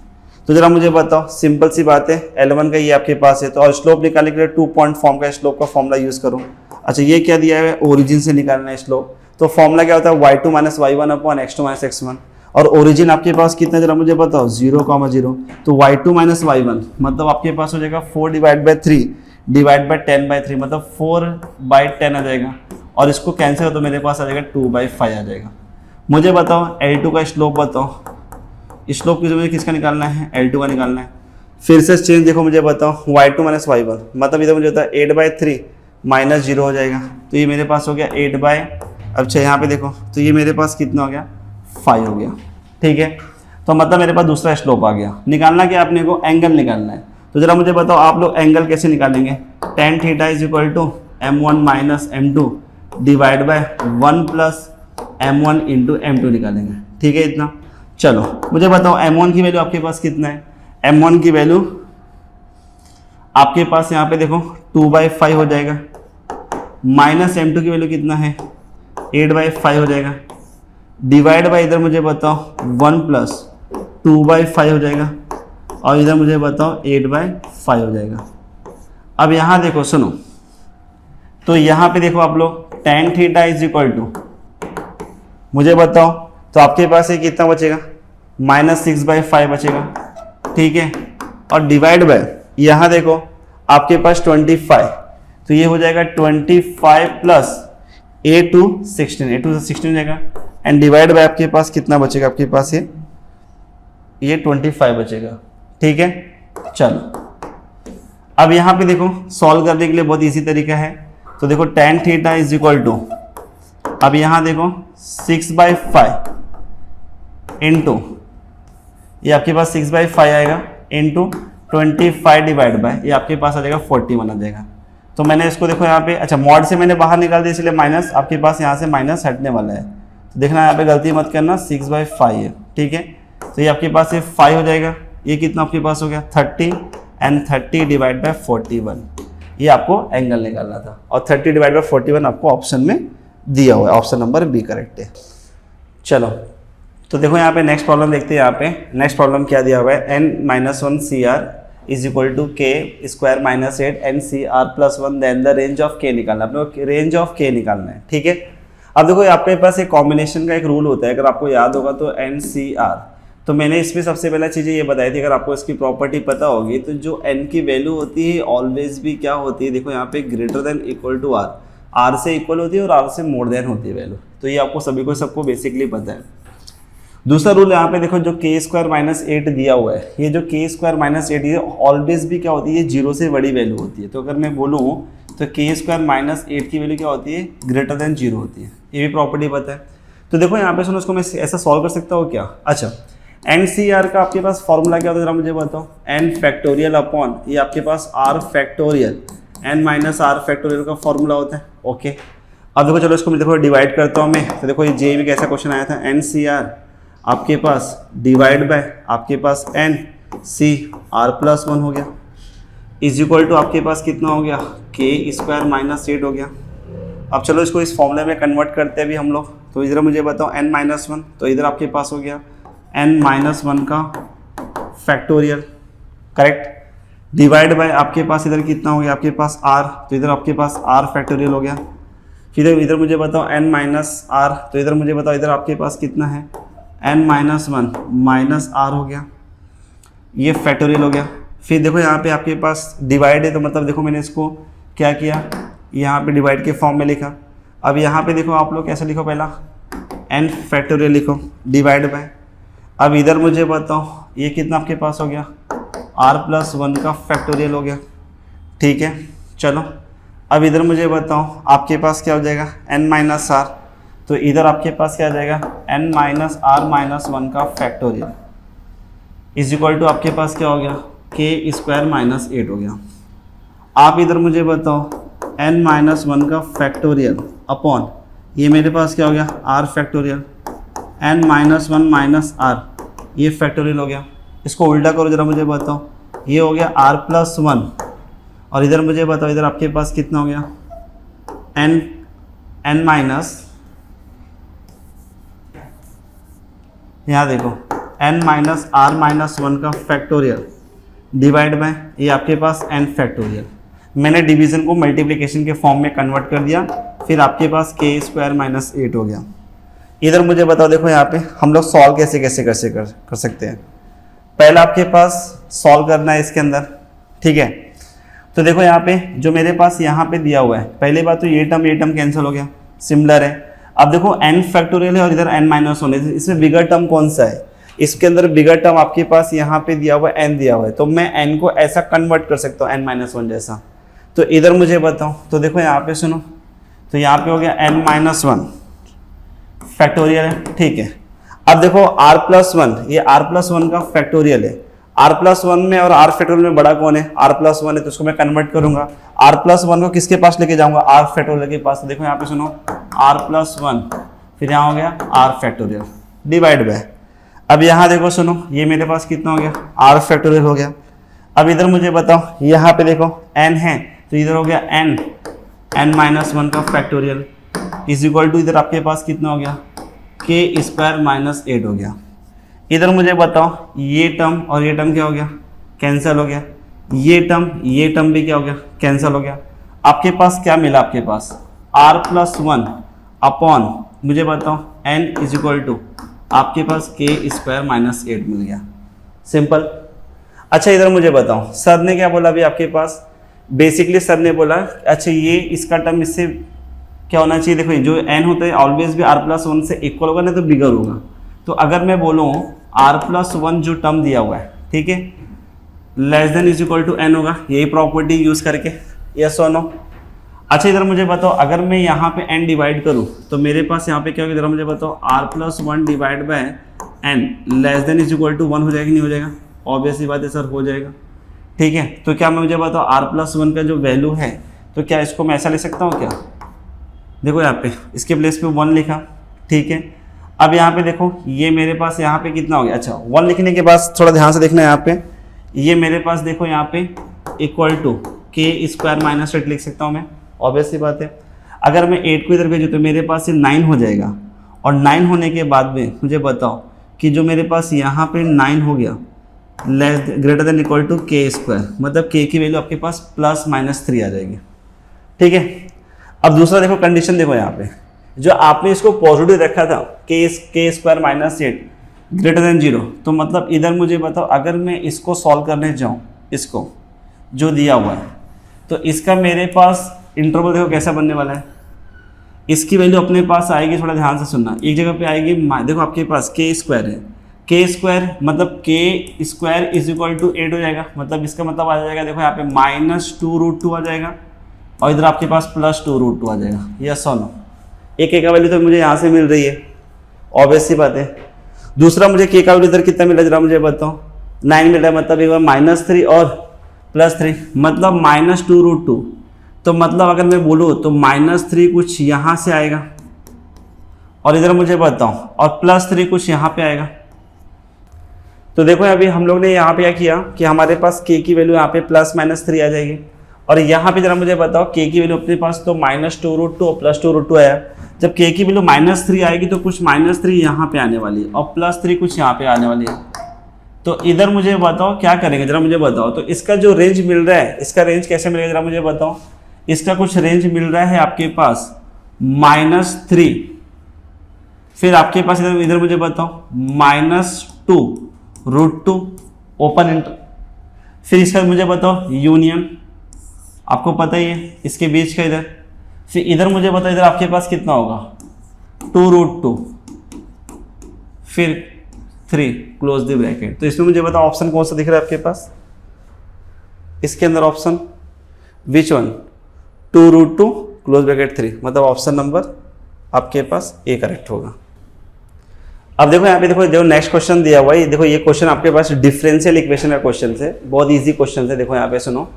तो जरा मुझे बताओ, सिंपल सी बात है, L1 का ये आपके पास है, तो और स्लोप निकालने के लिए 2 पॉइंट फॉर्म का स्लोप का फॉर्मूला यूज़ करो। अच्छा ये क्या दिया है, ओरिजिन से निकालना है स्लोप, तो फॉर्मूला क्या होता है y2 - y1 upon x2 - x1, और ओरिजिन आपके पास कितना जरा मुझे बताओ 0,0, तो y2 - y1 मतलब आपके पास हो जाएगा 4 डिवाइड बाय 3 डिवाइड बाय 10/3 मतलब 4/10 आ जाएगा, और इसको कैंसिल हो तो मेरे पास आ जाएगा 2/5 आ जाएगा। मुझे बताओ L2 का स्लोप बताओ, स्लोप की मुझे किसका निकालना है, L2 का निकालना है। फिर से चेंज देखो मुझे बताओ y2 - y1 मतलब इधर मुझे होता है 8/3 माइनस 0 हो जाएगा, तो ये मेरे पास हो गया 8/, अच्छा यहाँ पे देखो तो ये मेरे पास कितना हो गया 5 हो गया। ठीक है, तो मतलब मेरे पास दूसरा स्लोप आ गया। निकालना क्या अपने को, एंगल निकालना है। तो जरा मुझे बताओ आप लोग एंगल कैसे निकालेंगे, tan θ = m1 - m2 divide by 1 + m1 × m2 निकालेंगे। ठीक है इतना। चलो मुझे बताओ m1 की वैल्यू आपके पास कितना है, m1 की वैल्यू आपके पास यहाँ पे देखो 2/5 हो जाएगा, माइनस m2 की वैल्यू कितना है 8/5 हो जाएगा, डिवाइड बाय इधर मुझे बताओ 1 + 2/5 हो जाएगा, और इधर मुझे बताओ 8/5 हो जाएगा। अब यहाँ देखो सुनो, तो यहाँ पे देखो आप लोग tan θ = मुझे बताओ तो आपके पास ये कितना बचेगा -6/5 बचेगा। ठीक है, और डिवाइड बाय यहाँ देखो आपके पास 25, तो ये हो जाएगा 25 + a to 16 हो जाएगा, एंड डिवाइड बाय आपके पास कितना बचेगा, आपके पास ये 25 बचेगा। ठीक है, चलो अब यहाँ पे देखो सॉल्व करने के लिए बहुत इजी तरीका है। तो देखो tan θ = अब यहाँ देखो 6/5 इंटू, ये आपके पास 6/5 आएगा इंटू 25 डिवाइड बाय ये आपके पास आ जाएगा 41 आ जाएगा। तो मैंने इसको देखो यहाँ पे, अच्छा मॉड से मैंने बाहर निकाल दिया इसलिए माइनस आपके पास यहाँ से माइनस हटने वाला है, तो देखना यहाँ पे गलती मत करना, 6/5 है। ठीक है, तो ये आपके पास ये 5 हो जाएगा, ये कितना आपके पास हो गया 30, एंड 30 डिवाइड बाय 41, ये आपको एंगल निकालना था और 30 डिवाइड बाय 41 आपको ऑप्शन में दिया हुआ है, ऑप्शन नंबर बी करेक्ट है। चलो तो देखो यहाँ पे नेक्स्ट प्रॉब्लम देखते हैं। यहाँ पे नेक्स्ट प्रॉब्लम क्या दिया हुआ है, n-1 CR is equal to K square minus 8 NCR plus 1, then the range of K निकालना, अपने को रेंज ऑफ के निकालना है, ठीक है। अब देखो आपके पास एक कॉम्बिनेशन का एक रूल होता है, अगर आपको याद होगा तो NCR, तो मैंने इसमें सबसे पहला चीज़ें ये बताई थी, अगर आपको इसकी प्रॉपर्टी पता होगी तो जो n की वैल्यू होती है ऑलवेज भी क्या होती है, देखो यहाँ पे greater than equal to r, r से इक्वल होती है और r से मोर देन होती है वैल्यू, तो ये आपको सभी को सबको बेसिकली पता है। दूसरा रूल यहाँ पे देखो जो के स्क्वायर माइनस 8 दिया हुआ है, ये जो के स्क्वायर माइनस 8 ये ऑलवेज भी क्या होती है, जीरो से बड़ी वैल्यू होती है। तो अगर मैं बोलूँ तो के स्क्वायर माइनस 8 की वैल्यू क्या होती है, ग्रेटर देन जीरो होती है, ये भी प्रॉपर्टी पता है। तो देखो यहाँ पे सुनो, इसको मैं ऐसा सॉल्व कर सकता हूँ क्या, अच्छा NCR का आपके पास फॉर्मूला क्या होता है जरा मुझे बताओ, n फैक्टोरियल अपॉन ये आपके पास r factorial, n minus r factorial का फॉर्मूला होता है, ओके। अब देखो चलो इसको मैं देखो डिवाइड करता हूँ मैं, तो देखो ये जे भी कैसा क्वेश्चन आया था, NCR आपके पास डिवाइड बाय आपके पास n C r प्लस 1 हो गया इज इक्वल टू आपके पास कितना हो गया, के स्क्वायर माइनस 8 हो गया। अब चलो इसको इस फॉर्मूले में कन्वर्ट करते हैं अभी हम लोग, तो इधर मुझे बताओ n माइनस 1, तो इधर आपके पास हो गया n माइनस 1 का फैक्टोरियल, करेक्ट, डिवाइड बाय आपके पास इधर कितना हो गया आपके पास r, तो इधर आपके पास r फैक्टोरियल हो गया। फिर इधर मुझे बताओ n माइनस r, तो इधर मुझे बताओ इधर आपके पास कितना है n माइनस 1 माइनस r हो गया, ये फैक्टोरियल हो गया। फिर देखो यहाँ पे आपके पास डिवाइड है, तो मतलब देखो मैंने इसको क्या किया, यहाँ पे डिवाइड के फॉर्म में लिखा। अब यहाँ पे देखो आप लोग कैसे लिखो, पहला n फैक्टोरियल लिखो डिवाइड बाय, अब इधर मुझे बताओ ये कितना आपके पास हो गया, r प्लस 1 का फैक्टोरियल हो गया, ठीक है। चलो अब इधर मुझे बताओ आपके पास क्या हो जाएगा, n माइनस r, तो इधर आपके पास क्या आ जाएगा n माइनस r माइनस 1 का फैक्टोरियल इज इक्वल टू आपके पास क्या हो गया, के स्क्वायर माइनस 8 हो गया। आप इधर मुझे बताओ n माइनस 1 का फैक्टोरियल अपॉन ये मेरे पास क्या हो गया, r factorial, n minus 1 minus r, ये फैक्टोरियल हो गया। इसको उल्टा करो जरा मुझे बताओ, ये हो गया r प्लस 1 और इधर मुझे बताओ इधर आपके पास कितना हो गया n माइनस, यहाँ देखो n माइनस r माइनस 1 का फैक्टोरियल डिवाइड बाय ये आपके पास n फैक्टोरियल, मैंने डिवीजन को मल्टीप्लिकेशन के फॉर्म में कन्वर्ट कर दिया, फिर आपके पास के स्क्वायर माइनस 8 हो गया। इधर मुझे बताओ देखो यहाँ पे हम लोग सॉल्व कैसे कैसे कैसे कर सकते हैं। पहला आपके पास सॉल्व करना है इसके अंदर, ठीक है। तो देखो यहाँ पे जो मेरे पास यहाँ पे दिया हुआ है, पहली बात तो ये टर्म कैंसिल हो गया, सिमिलर है। अब देखो n फैक्टोरियल है और इधर n माइनस 1 है, इसमें बिगर टर्म कौन सा है, इसके अंदर बिगर टर्म आपके पास यहाँ पे दिया हुआ है n दिया हुआ है, तो मैं n को ऐसा कन्वर्ट कर सकता हूँ n माइनस 1 जैसा। तो इधर मुझे बताओ, तो देखो यहाँ पे सुनो, तो यहाँ पे हो गया n माइनस 1 फैक्टोरियल है, ठीक है। अब देखो r प्लस 1, ये r प्लस 1 का फैक्टोरियल है, r प्लस 1 में और r फैक्टोरियल में बड़ा कौन है, r प्लस 1 है, तो इसको मैं कन्वर्ट करूंगा, r प्लस 1 को किसके पास लेके जाऊंगा, r फैक्टोरियल के पास। तो देखो यहाँ पे सुनो r प्लस 1, फिर यहाँ हो गया r फैक्टोरियल डिवाइड बाय, अब यहाँ देखो सुनो ये मेरे पास कितना हो गया, r फैक्टोरियल हो गया। अब इधर मुझे बताओ यहाँ पे देखो n है, तो इधर हो गया n माइनस 1 का फैक्टोरियल इज इक्वल टू इधर आपके पास कितना हो गया, के स्क्वायर माइनस 8 हो गया। इधर मुझे बताओ ये टर्म और ये टर्म क्या हो गया, कैंसिल हो गया, ये टर्म भी क्या हो गया, कैंसिल हो गया। आपके पास क्या मिला, आपके पास r प्लस 1 अपॉन मुझे बताओ n इज इक्वल टू आपके पास के स्क्वायर माइनस 8 मिल गया, सिंपल। अच्छा इधर मुझे बताओ सर ने क्या बोला अभी आपके पास, बेसिकली सर ने बोला अच्छा ये इसका टर्म इससे क्या होना चाहिए, देखो जो n होता है ऑलवेज भी r प्लस 1 से इक्वल होगा, नहीं तो बिगर होगा। तो अगर मैं बोलूँ r प्लस 1 जो टर्म दिया हुआ है, ठीक है, less than is equal to n होगा, यही प्रॉपर्टी यूज करके, यस और नो। अच्छा इधर मुझे बताओ अगर मैं यहाँ पे n डिवाइड करूँ तो मेरे पास यहाँ पे क्या होगा, इधर मुझे बताओ r plus 1 divide by n less than is equal to 1 हो जाएगा, नहीं हो जाएगा, ऑब्वियसली बात है सर हो जाएगा, ठीक है। तो क्या मैं मुझे बताओ r प्लस 1 का जो वैल्यू है, तो क्या इसको मैं ऐसा लिख सकता हूँ क्या, देखो यहाँ पे इसके प्लेस पे 1 लिखा, ठीक है। अब यहाँ पे देखो ये मेरे पास यहाँ पे कितना हो गया, अच्छा 1 लिखने के बाद थोड़ा ध्यान से देखना है, यहाँ पे ये मेरे पास देखो यहाँ पे equal to K square minus 8 लिख सकता हूँ मैं, ऑब्वियसली बात है। अगर मैं 8 को इधर भेजूँ तो मेरे पास ये 9 हो जाएगा, और 9 होने के बाद में मुझे बताओ कि जो मेरे पास यहाँ पे 9 हो गया greater than equal to K square, मतलब के की वैल्यू आपके पास प्लस माइनस 3 आ जाएगी। ठीक है, अब दूसरा देखो कंडीशन देखो यहाँ पे, जो आपने इसको पॉजिटिव रखा था के स्क्वायर माइनस 8 ग्रेटर देन 0, तो मतलब इधर मुझे बताओ अगर मैं इसको सॉल्व करने जाऊँ, इसको जो दिया हुआ है, तो इसका मेरे पास इंटरवल देखो कैसा बनने वाला है। इसकी वैल्यू अपने पास आएगी, थोड़ा ध्यान से सुनना, एक जगह पे आएगी, देखो आपके पास के स्क्वायर है, के स्क्वायर मतलब के स्क्वायर इज इक्वल टू 8 हो जाएगा, मतलब इसका मतलब आ जाएगा देखो यहाँ पे -2√2 आ जाएगा, और इधर आपके पास +2√2 आ जाएगा। यस और नो? एक का वैल्यू तो मुझे यहाँ से मिल रही है, ऑब्वियस सी बात है। दूसरा मुझे के का वैल्यू इधर कितना मिला जरा मुझे बताओ, 9 मिल रहा है, मतलब एक बार -3 और +3 मतलब -2√2, तो मतलब अगर मैं बोलूँ तो -3 कुछ यहाँ से आएगा, और इधर मुझे बताओ और +3 कुछ यहाँ पे आएगा। तो देखो अभी हम लोग ने यहाँ पे क्या किया कि हमारे पास के की वैल्यू यहाँ पे +-3 आ जाएगी, और यहाँ पे जरा मुझे बताओ के की वैल्यू अपने पास तो -2√2 और +2√2 आया। जब के की वैल्यू -3 आएगी तो कुछ -3 यहाँ पे आने वाली है, और +3 कुछ यहाँ पे आने वाली है। तो इधर मुझे बताओ क्या करेंगे, जरा मुझे बताओ। तो इसका जो रेंज मिल रहा है, इसका रेंज कैसे मिलेगा जरा मुझे बताओ। इसका कुछ रेंज मिल रहा है आपके पास -3, फिर आपके पास इधर मुझे बताओ -2√2 ओपन इंटर, फिर इसका मुझे बताओ यूनियन, आपको पता ही है इसके बीच का इधर, फिर इधर मुझे बताओ इधर आपके पास कितना होगा 2√2, फिर 3 क्लोज द ब्रैकेट। तो इसमें मुझे बताओ ऑप्शन कौन सा दिख रहा है आपके पास, इसके अंदर option which one, 2√2 close bracket 3, मतलब ऑप्शन नंबर आपके पास ए करेक्ट होगा। अब देखो यहाँ पे देखो जो नेक्स्ट क्वेश्चन दिया हुआ है, देखो ये क्वेश्चन आपके पास डिफरेंशियल इक्वेशन का क्वेश्चन है, बहुत इजी क्वेश्चन है। देखो यहाँ पे सुनो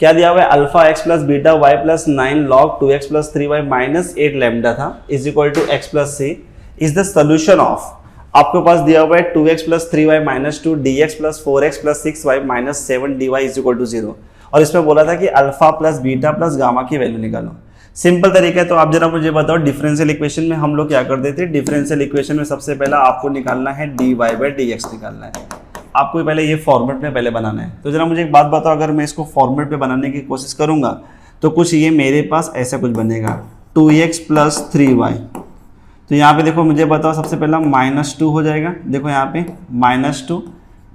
क्या दिया हुआ है, alpha x plus beta y plus 9 log 2x plus 3y minus 8 lambda था is equal to x plus C is the solution of, आपके पास दिया हुआ है 2x plus 3y minus 2 dx plus 4x plus 6y minus 7 dy is equal to 0, और इसमें बोला था कि alpha plus beta plus gamma की वैल्यू निकालो। सिंपल तरीका है, तो आप जरा मुझे बताओ डिफरेंशियल इक्वेशन में हम लोग क्या करते थे। डिफरेंशियल इक्वेशन में सबसे पहला आपको निकालना है dy बाई dx निकालना है, आपको पहले ये फॉर्मेट में पहले बनाना है। तो जरा मुझे एक बात बताओ, अगर मैं इसको फॉर्मेट में बनाने की कोशिश करूंगा तो कुछ ये मेरे पास ऐसा कुछ बनेगा 2x प्लस 3y। तो यहाँ पे देखो मुझे बताओ सबसे पहला -2 हो जाएगा, देखो यहाँ पे -2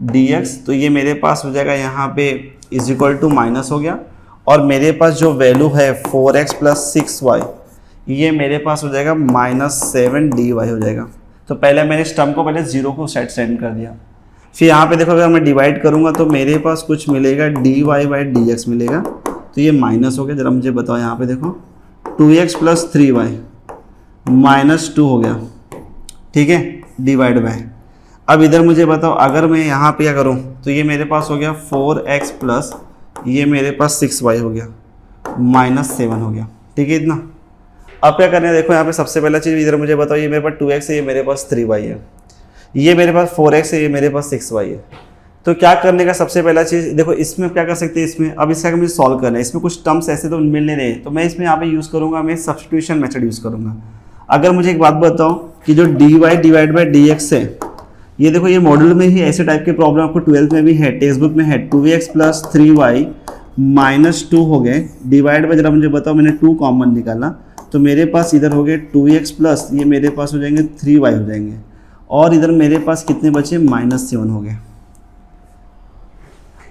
dx, तो ये मेरे पास हो जाएगा यहाँ पे इज इक्वल टू माइनस हो गया, और मेरे पास जो वैल्यू है 4x प्लस 6y ये मेरे पास हो जाएगा -7 dy हो जाएगा। तो पहले मैंने इस टर्म को पहले 0 को सेंड कर दिया, फिर यहाँ पे देखो अगर मैं डिवाइड करूँगा तो मेरे पास कुछ मिलेगा dy बाई dx मिलेगा, तो ये माइनस हो गया। जरा मुझे बताओ यहाँ पे देखो 2x प्लस 3y -2 हो गया, ठीक है, डिवाइड बाय। अब इधर मुझे बताओ अगर मैं यहाँ पे क्या करूँ तो ये मेरे पास हो गया 4x प्लस ये मेरे पास 6y हो गया -7 हो गया, ठीक है इतना। अब क्या करना है, देखो यहाँ पे सबसे पहला चीज़ इधर मुझे बताओ ये मेरे पास 2x है, ये मेरे पास 3y है, ये मेरे पास 4x है, ये मेरे पास 6y है। तो क्या करने का सबसे पहला चीज़ देखो इसमें क्या कर सकते हैं, इसमें अब इसका मुझे सॉल्व करना है, इसमें कुछ टर्म्स ऐसे तो मिल नहीं रहे, तो मैं इसमें यहाँ पे यूज़ करूँगा, मैं सब्स्टिट्यूशन मेथड यूज़ करूँगा। अगर मुझे एक बात बताओ कि जो dy डिवाइड बाई dx है, ये देखो ये मॉडल में ही ऐसे टाइप के प्रॉब्लम आपको 12th में भी है, टेक्स्ट बुक में है, 2x प्लस 3y -2 हो गए डिवाइड बाई, जरा मुझे बताओ मैंने 2 कॉमन निकाला तो मेरे पास इधर हो गए 2x प्लस ये मेरे पास हो जाएंगे 3y हो जाएंगे, और इधर मेरे पास कितने बचे -7 हो गए।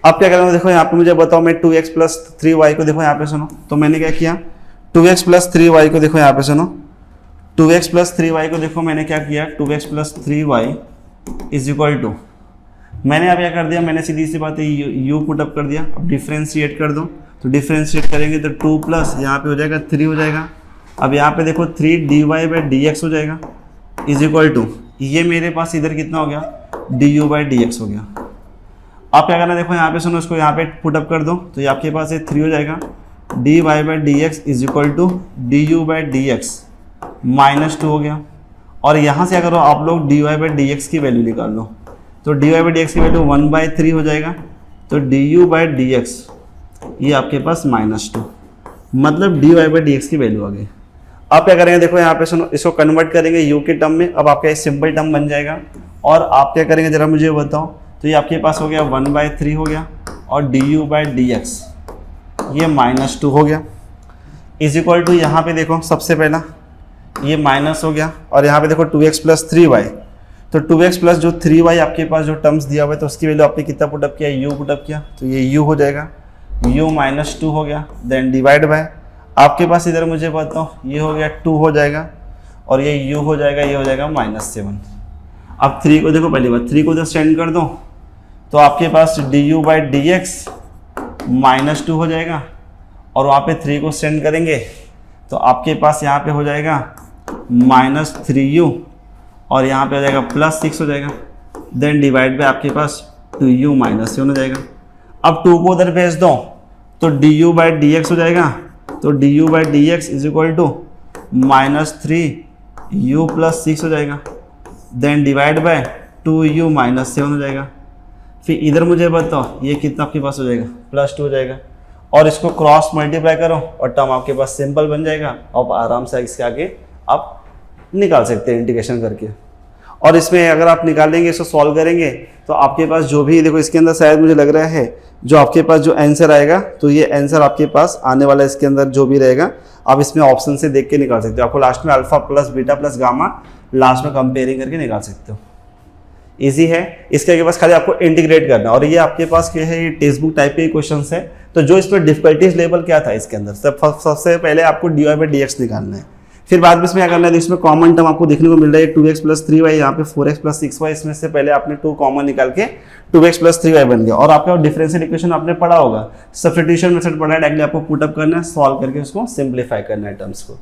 अब क्या करूँगा, देखो यहाँ पे मुझे बताओ मैं 2x प्लस 3y को देखो यहाँ पे सुनो, तो मैंने क्या किया 2x प्लस 3y को देखो यहाँ पे सुनो, 2x प्लस 3y को देखो मैंने क्या किया 2x plus 3y is equal to, मैंने अब क्या कर दिया, मैंने सीधी सी बात है यू पुट अप कर दिया। अब डिफ्रेंशिएट कर दो, तो डिफ्रेंशिएट करेंगे तो 2 प्लस यहाँ पे हो जाएगा 3 हो जाएगा। अब यहाँ पे देखो 3 dy बाई dx हो जाएगा इज इक्वल टू, ये मेरे पास इधर कितना हो गया du बाई dx हो गया। अब क्या करना है, देखो यहाँ पे सुनो, इसको यहाँ पे पुट अप कर दो, तो ये आपके पास ये 3 हो जाएगा, dy by dx is equal to du by dx -2 हो गया। और यहाँ से अगर आप लोग dy बाई dx की वैल्यू निकाल लो, तो dy बाई dx की वैल्यू 1/3 हो जाएगा, तो du/dx ये आपके पास -2, मतलब dy/dx की वैल्यू आ गई। अब क्या करेंगे, देखो यहाँ पे सुनो, इसको कन्वर्ट करेंगे u के टर्म में, अब आपका एक सिंपल टर्म बन जाएगा। और आप क्या करेंगे जरा मुझे बताओ, तो ये आपके पास हो गया 1/3 हो गया, और du/dx ये -2 हो गया, इज इक्वल टू यहाँ पे देखो सबसे पहला ये माइनस हो गया, और यहाँ पे देखो 2x + 3y, तो 2x + जो 3y आपके पास जो टर्म्स दिया हुआ है, तो उसकी वैल्यू आपने कितना पुटअप किया, u पुटअप किया, तो ये u हो जाएगा, u -2 हो गया, देन डिवाइड बाय आपके पास इधर मुझे बताओ ये हो गया 2 हो जाएगा, और ये u हो जाएगा, ये हो जाएगा -7। अब 3 को देखो, पहली बार 3 को इधर सेंड कर दो, तो आपके पास du/dx -2 हो जाएगा, और वहाँ पे 3 को सेंड करेंगे तो आपके पास यहाँ पे हो जाएगा -3u, और यहाँ पे हो जाएगा +6 हो जाएगा, देन डिवाइड बाय आपके पास 2u -7 हो जाएगा। अब 2 को उधर भेज दो तो du/dx हो जाएगा, तो du/dx is equal to -3u + 6 हो जाएगा, देन डिवाइड बाय 2u -7 हो जाएगा। फिर इधर मुझे बताओ ये कितना आपके पास हो जाएगा, +2 हो जाएगा, और इसको क्रॉस मल्टीप्लाई करो और टर्म आपके पास सिंपल बन जाएगा, और आराम से इसके आगे आप निकाल सकते हैं इंटीग्रेशन करके। और इसमें अगर आप निकालेंगे, इसको सॉल्व करेंगे, तो आपके पास जो भी देखो इसके अंदर शायद मुझे लग रहा है जो आपके पास जो आंसर आएगा, तो ये आंसर आपके पास आने वाला इसके अंदर जो भी रहेगा आप इसमें ऑप्शन से देख के निकाल सकते हो। आपको लास्ट में alpha plus beta plus gamma last में कंपेयरिंग करके निकाल सकते हो, इजी है। इसके आगे बस खाली आपको इंटीग्रेट करना, और ये आपके पास क्या है, ये टेक्स्ट बुक टाइप के क्वेश्चन है। तो जो इसमें डिफिकल्टीज लेवल क्या था इसके अंदर, सबसे पहले आपको dy/dx निकालना है, फिर बाद में इसमें क्या करना है, इसमें कॉमन टर्म आपको देखने को मिल रहा है 2x + 3y, यहाँ पे 4x + 6y, इसमें से पहले आपने 2 कॉमन निकाल के 2x + 3y बन गया। और आपका डिफरेंशियल इक्वेशन आपने पढ़ा होगा, सब्स्टिट्यूशन मेथड पढ़ा है, डायरेक्टली आपको पुटअप करना है, सॉल्व करके उसको सिंप्लीफाई करना है टर्म्स को,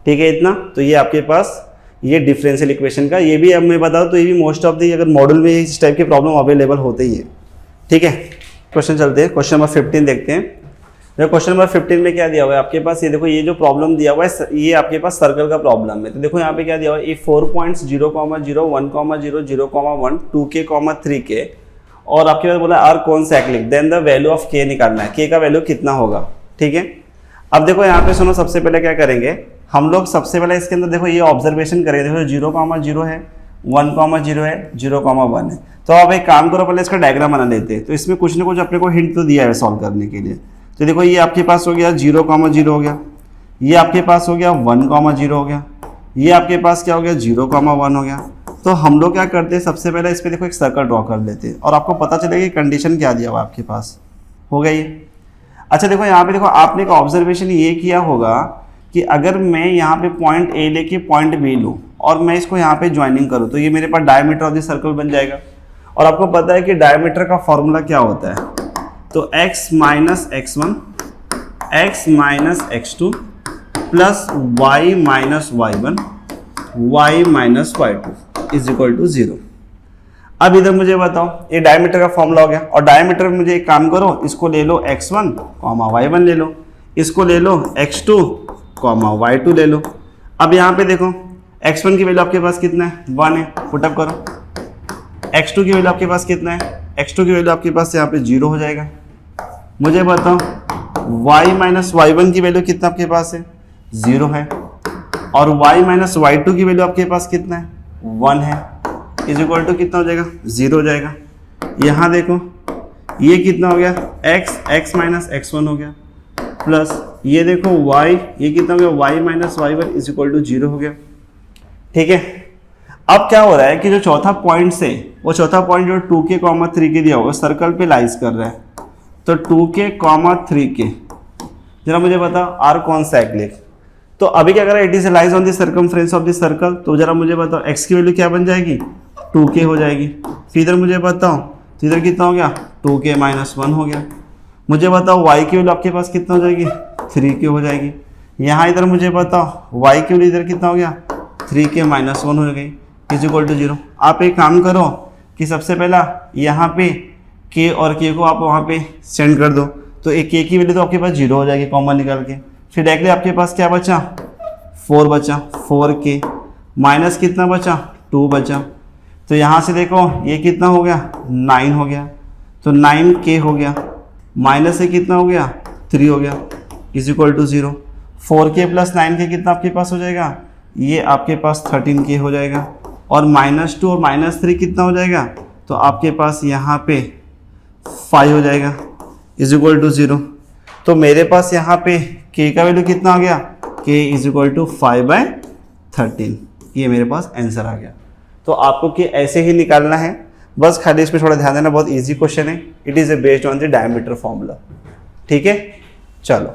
ठीक है इतना। तो ये आपके पास ये डिफरेंशियल इक्वेशन का, ये भी अब मैं बताऊँ तो ये भी मोस्ट ऑफ दी अगर मॉडल में इस टाइप के प्रॉब्लम अवेलेबल होते ही है, ठीक है। क्वेश्चन चलते हैं, क्वेश्चन नंबर 15 देखते हैं। देखो क्वेश्चन नंबर 15 में क्या दिया हुआ है आपके पास, ये देखो ये जो प्रॉब्लम दिया हुआ है ये आपके पास सर्कल का प्रॉब्लम है। तो देखो यहाँ पे क्या दिया हुआ है, ये 4 पॉइंट्स 0, 0, 1, 0, 0, 1, 2k, 3k, और आपके पास बोला are concyclic, then the value of k निकालना है, k का वैल्यू कितना होगा, ठीक है। अब देखो यहाँ पे सुनो, सबसे पहले क्या करेंगे हम लोग, सबसे पहले इसके अंदर देखो ये ऑब्जर्वेशन करेंगे, देखो 0, 0 है, 1, 0 है, 0, 1 है। तो अब एक काम करो, पहले इसका डायग्राम बना लेते हैं। तो इसमें कुछ ना कुछ अपने को हिंट तो दिया है सॉल्व करने के लिए। तो देखो ये आपके पास हो गया 0, 0 हो गया, ये आपके पास हो गया 1, 0 हो गया, ये आपके पास क्या हो गया 0, 1 हो गया। तो हम लोग क्या करते हैं, सबसे पहले इस पर देखो एक सर्कल ड्रॉ कर लेते हैं, और आपको पता चलेगा कि कंडीशन क्या दिया हुआ आपके पास, हो गया ये। अच्छा देखो यहाँ पे देखो आपने एक ऑब्जर्वेशन ये किया होगा कि अगर मैं यहाँ पे पॉइंट A लेके पॉइंट B लूँ और मैं इसको यहाँ पे ज्वाइनिंग करूँ, तो ये मेरे पास डायमीटर ऑफ द सर्कल बन जाएगा। और आपको पता है कि डायमीटर का फॉर्मूला क्या होता है, तो x - x1 x - x2 plus y - y1 y - y2 is equal to 0। अब इधर मुझे बताओ, ये डायमीटर का फॉर्मूला हो गया, और डायमीटर में मुझे एक काम करो, इसको ले लो x1, y1 ले लो, इसको ले लो x2, y2 ले लो। अब यहाँ पे देखो x1 की वैल्यू आपके पास कितना है, 1 है, पुटअप करो। x2 की वैल्यू आपके पास कितना है, x2 की वैल्यू आपके पास यहाँ पे 0 हो जाएगा। मुझे बताओ y - y1 की वैल्यू कितना आपके पास है, 0 है, और y - y2 की वैल्यू आपके पास कितना है, 1 है, इज इक्वल टू कितना हो जाएगा, 0 हो जाएगा। यहाँ देखो ये कितना हो गया, x - x1 हो गया, प्लस ये देखो y, ये कितना हो गया, y - y1 is equal to 0 हो गया, ठीक है। अब क्या हो रहा है कि जो चौथा पॉइंट से, वो चौथा पॉइंट जो 2k, 3k दिया हुआ सर्कल पे लाइज कर रहा है, तो 2k, 3k, जरा मुझे बताओ आर कॉन्साइक्लिक। तो अभी क्या कर रहा है, it is lies on the circumference of the circle, तो जरा मुझे बताओ x की वैल्यू क्या बन जाएगी, 2k हो जाएगी। फिर इधर मुझे बताओ, तो इधर कितना हो गया, 2k - 1 हो गया। मुझे बताओ y की वैल्यू आपके पास कितना हो जाएगी, 3k हो जाएगी। यहाँ इधर मुझे बताओ y की वैल्यू इधर कितना हो गया, 3k - 1 हो गई, इज इक्वल टू 0। आप एक काम करो कि सबसे पहला यहाँ पे k और k को आप वहाँ पे सेंड कर दो, तो एक k की वैल्यू तो आपके पास 0 हो जाएगी कॉमन निकाल के। फिर डायरेक्टली आपके पास क्या बचा, 4 बचा, 4k माइनस कितना बचा, 2 बचा। तो यहाँ से देखो ये कितना हो गया, 9 हो गया। तो 9k हो गया, माइनस से कितना हो गया 3 हो गया, is equal to 0। 4k plus 9k कितना आपके पास हो जाएगा, ये आपके पास 13k हो जाएगा, और -2 और -3 कितना हो जाएगा, तो आपके पास यहाँ पे 5 हो जाएगा, इज इक्वल टू 0। तो मेरे पास यहाँ पे k का वैल्यू कितना आ गया, k इज इक्वल टू 5/13, ये मेरे पास आंसर आ गया। तो आपको कि ऐसे ही निकालना है, बस खाली इस पर थोड़ा ध्यान देना, बहुत इजी क्वेश्चन है। It is based on the diameter formula. ठीक है, चलो।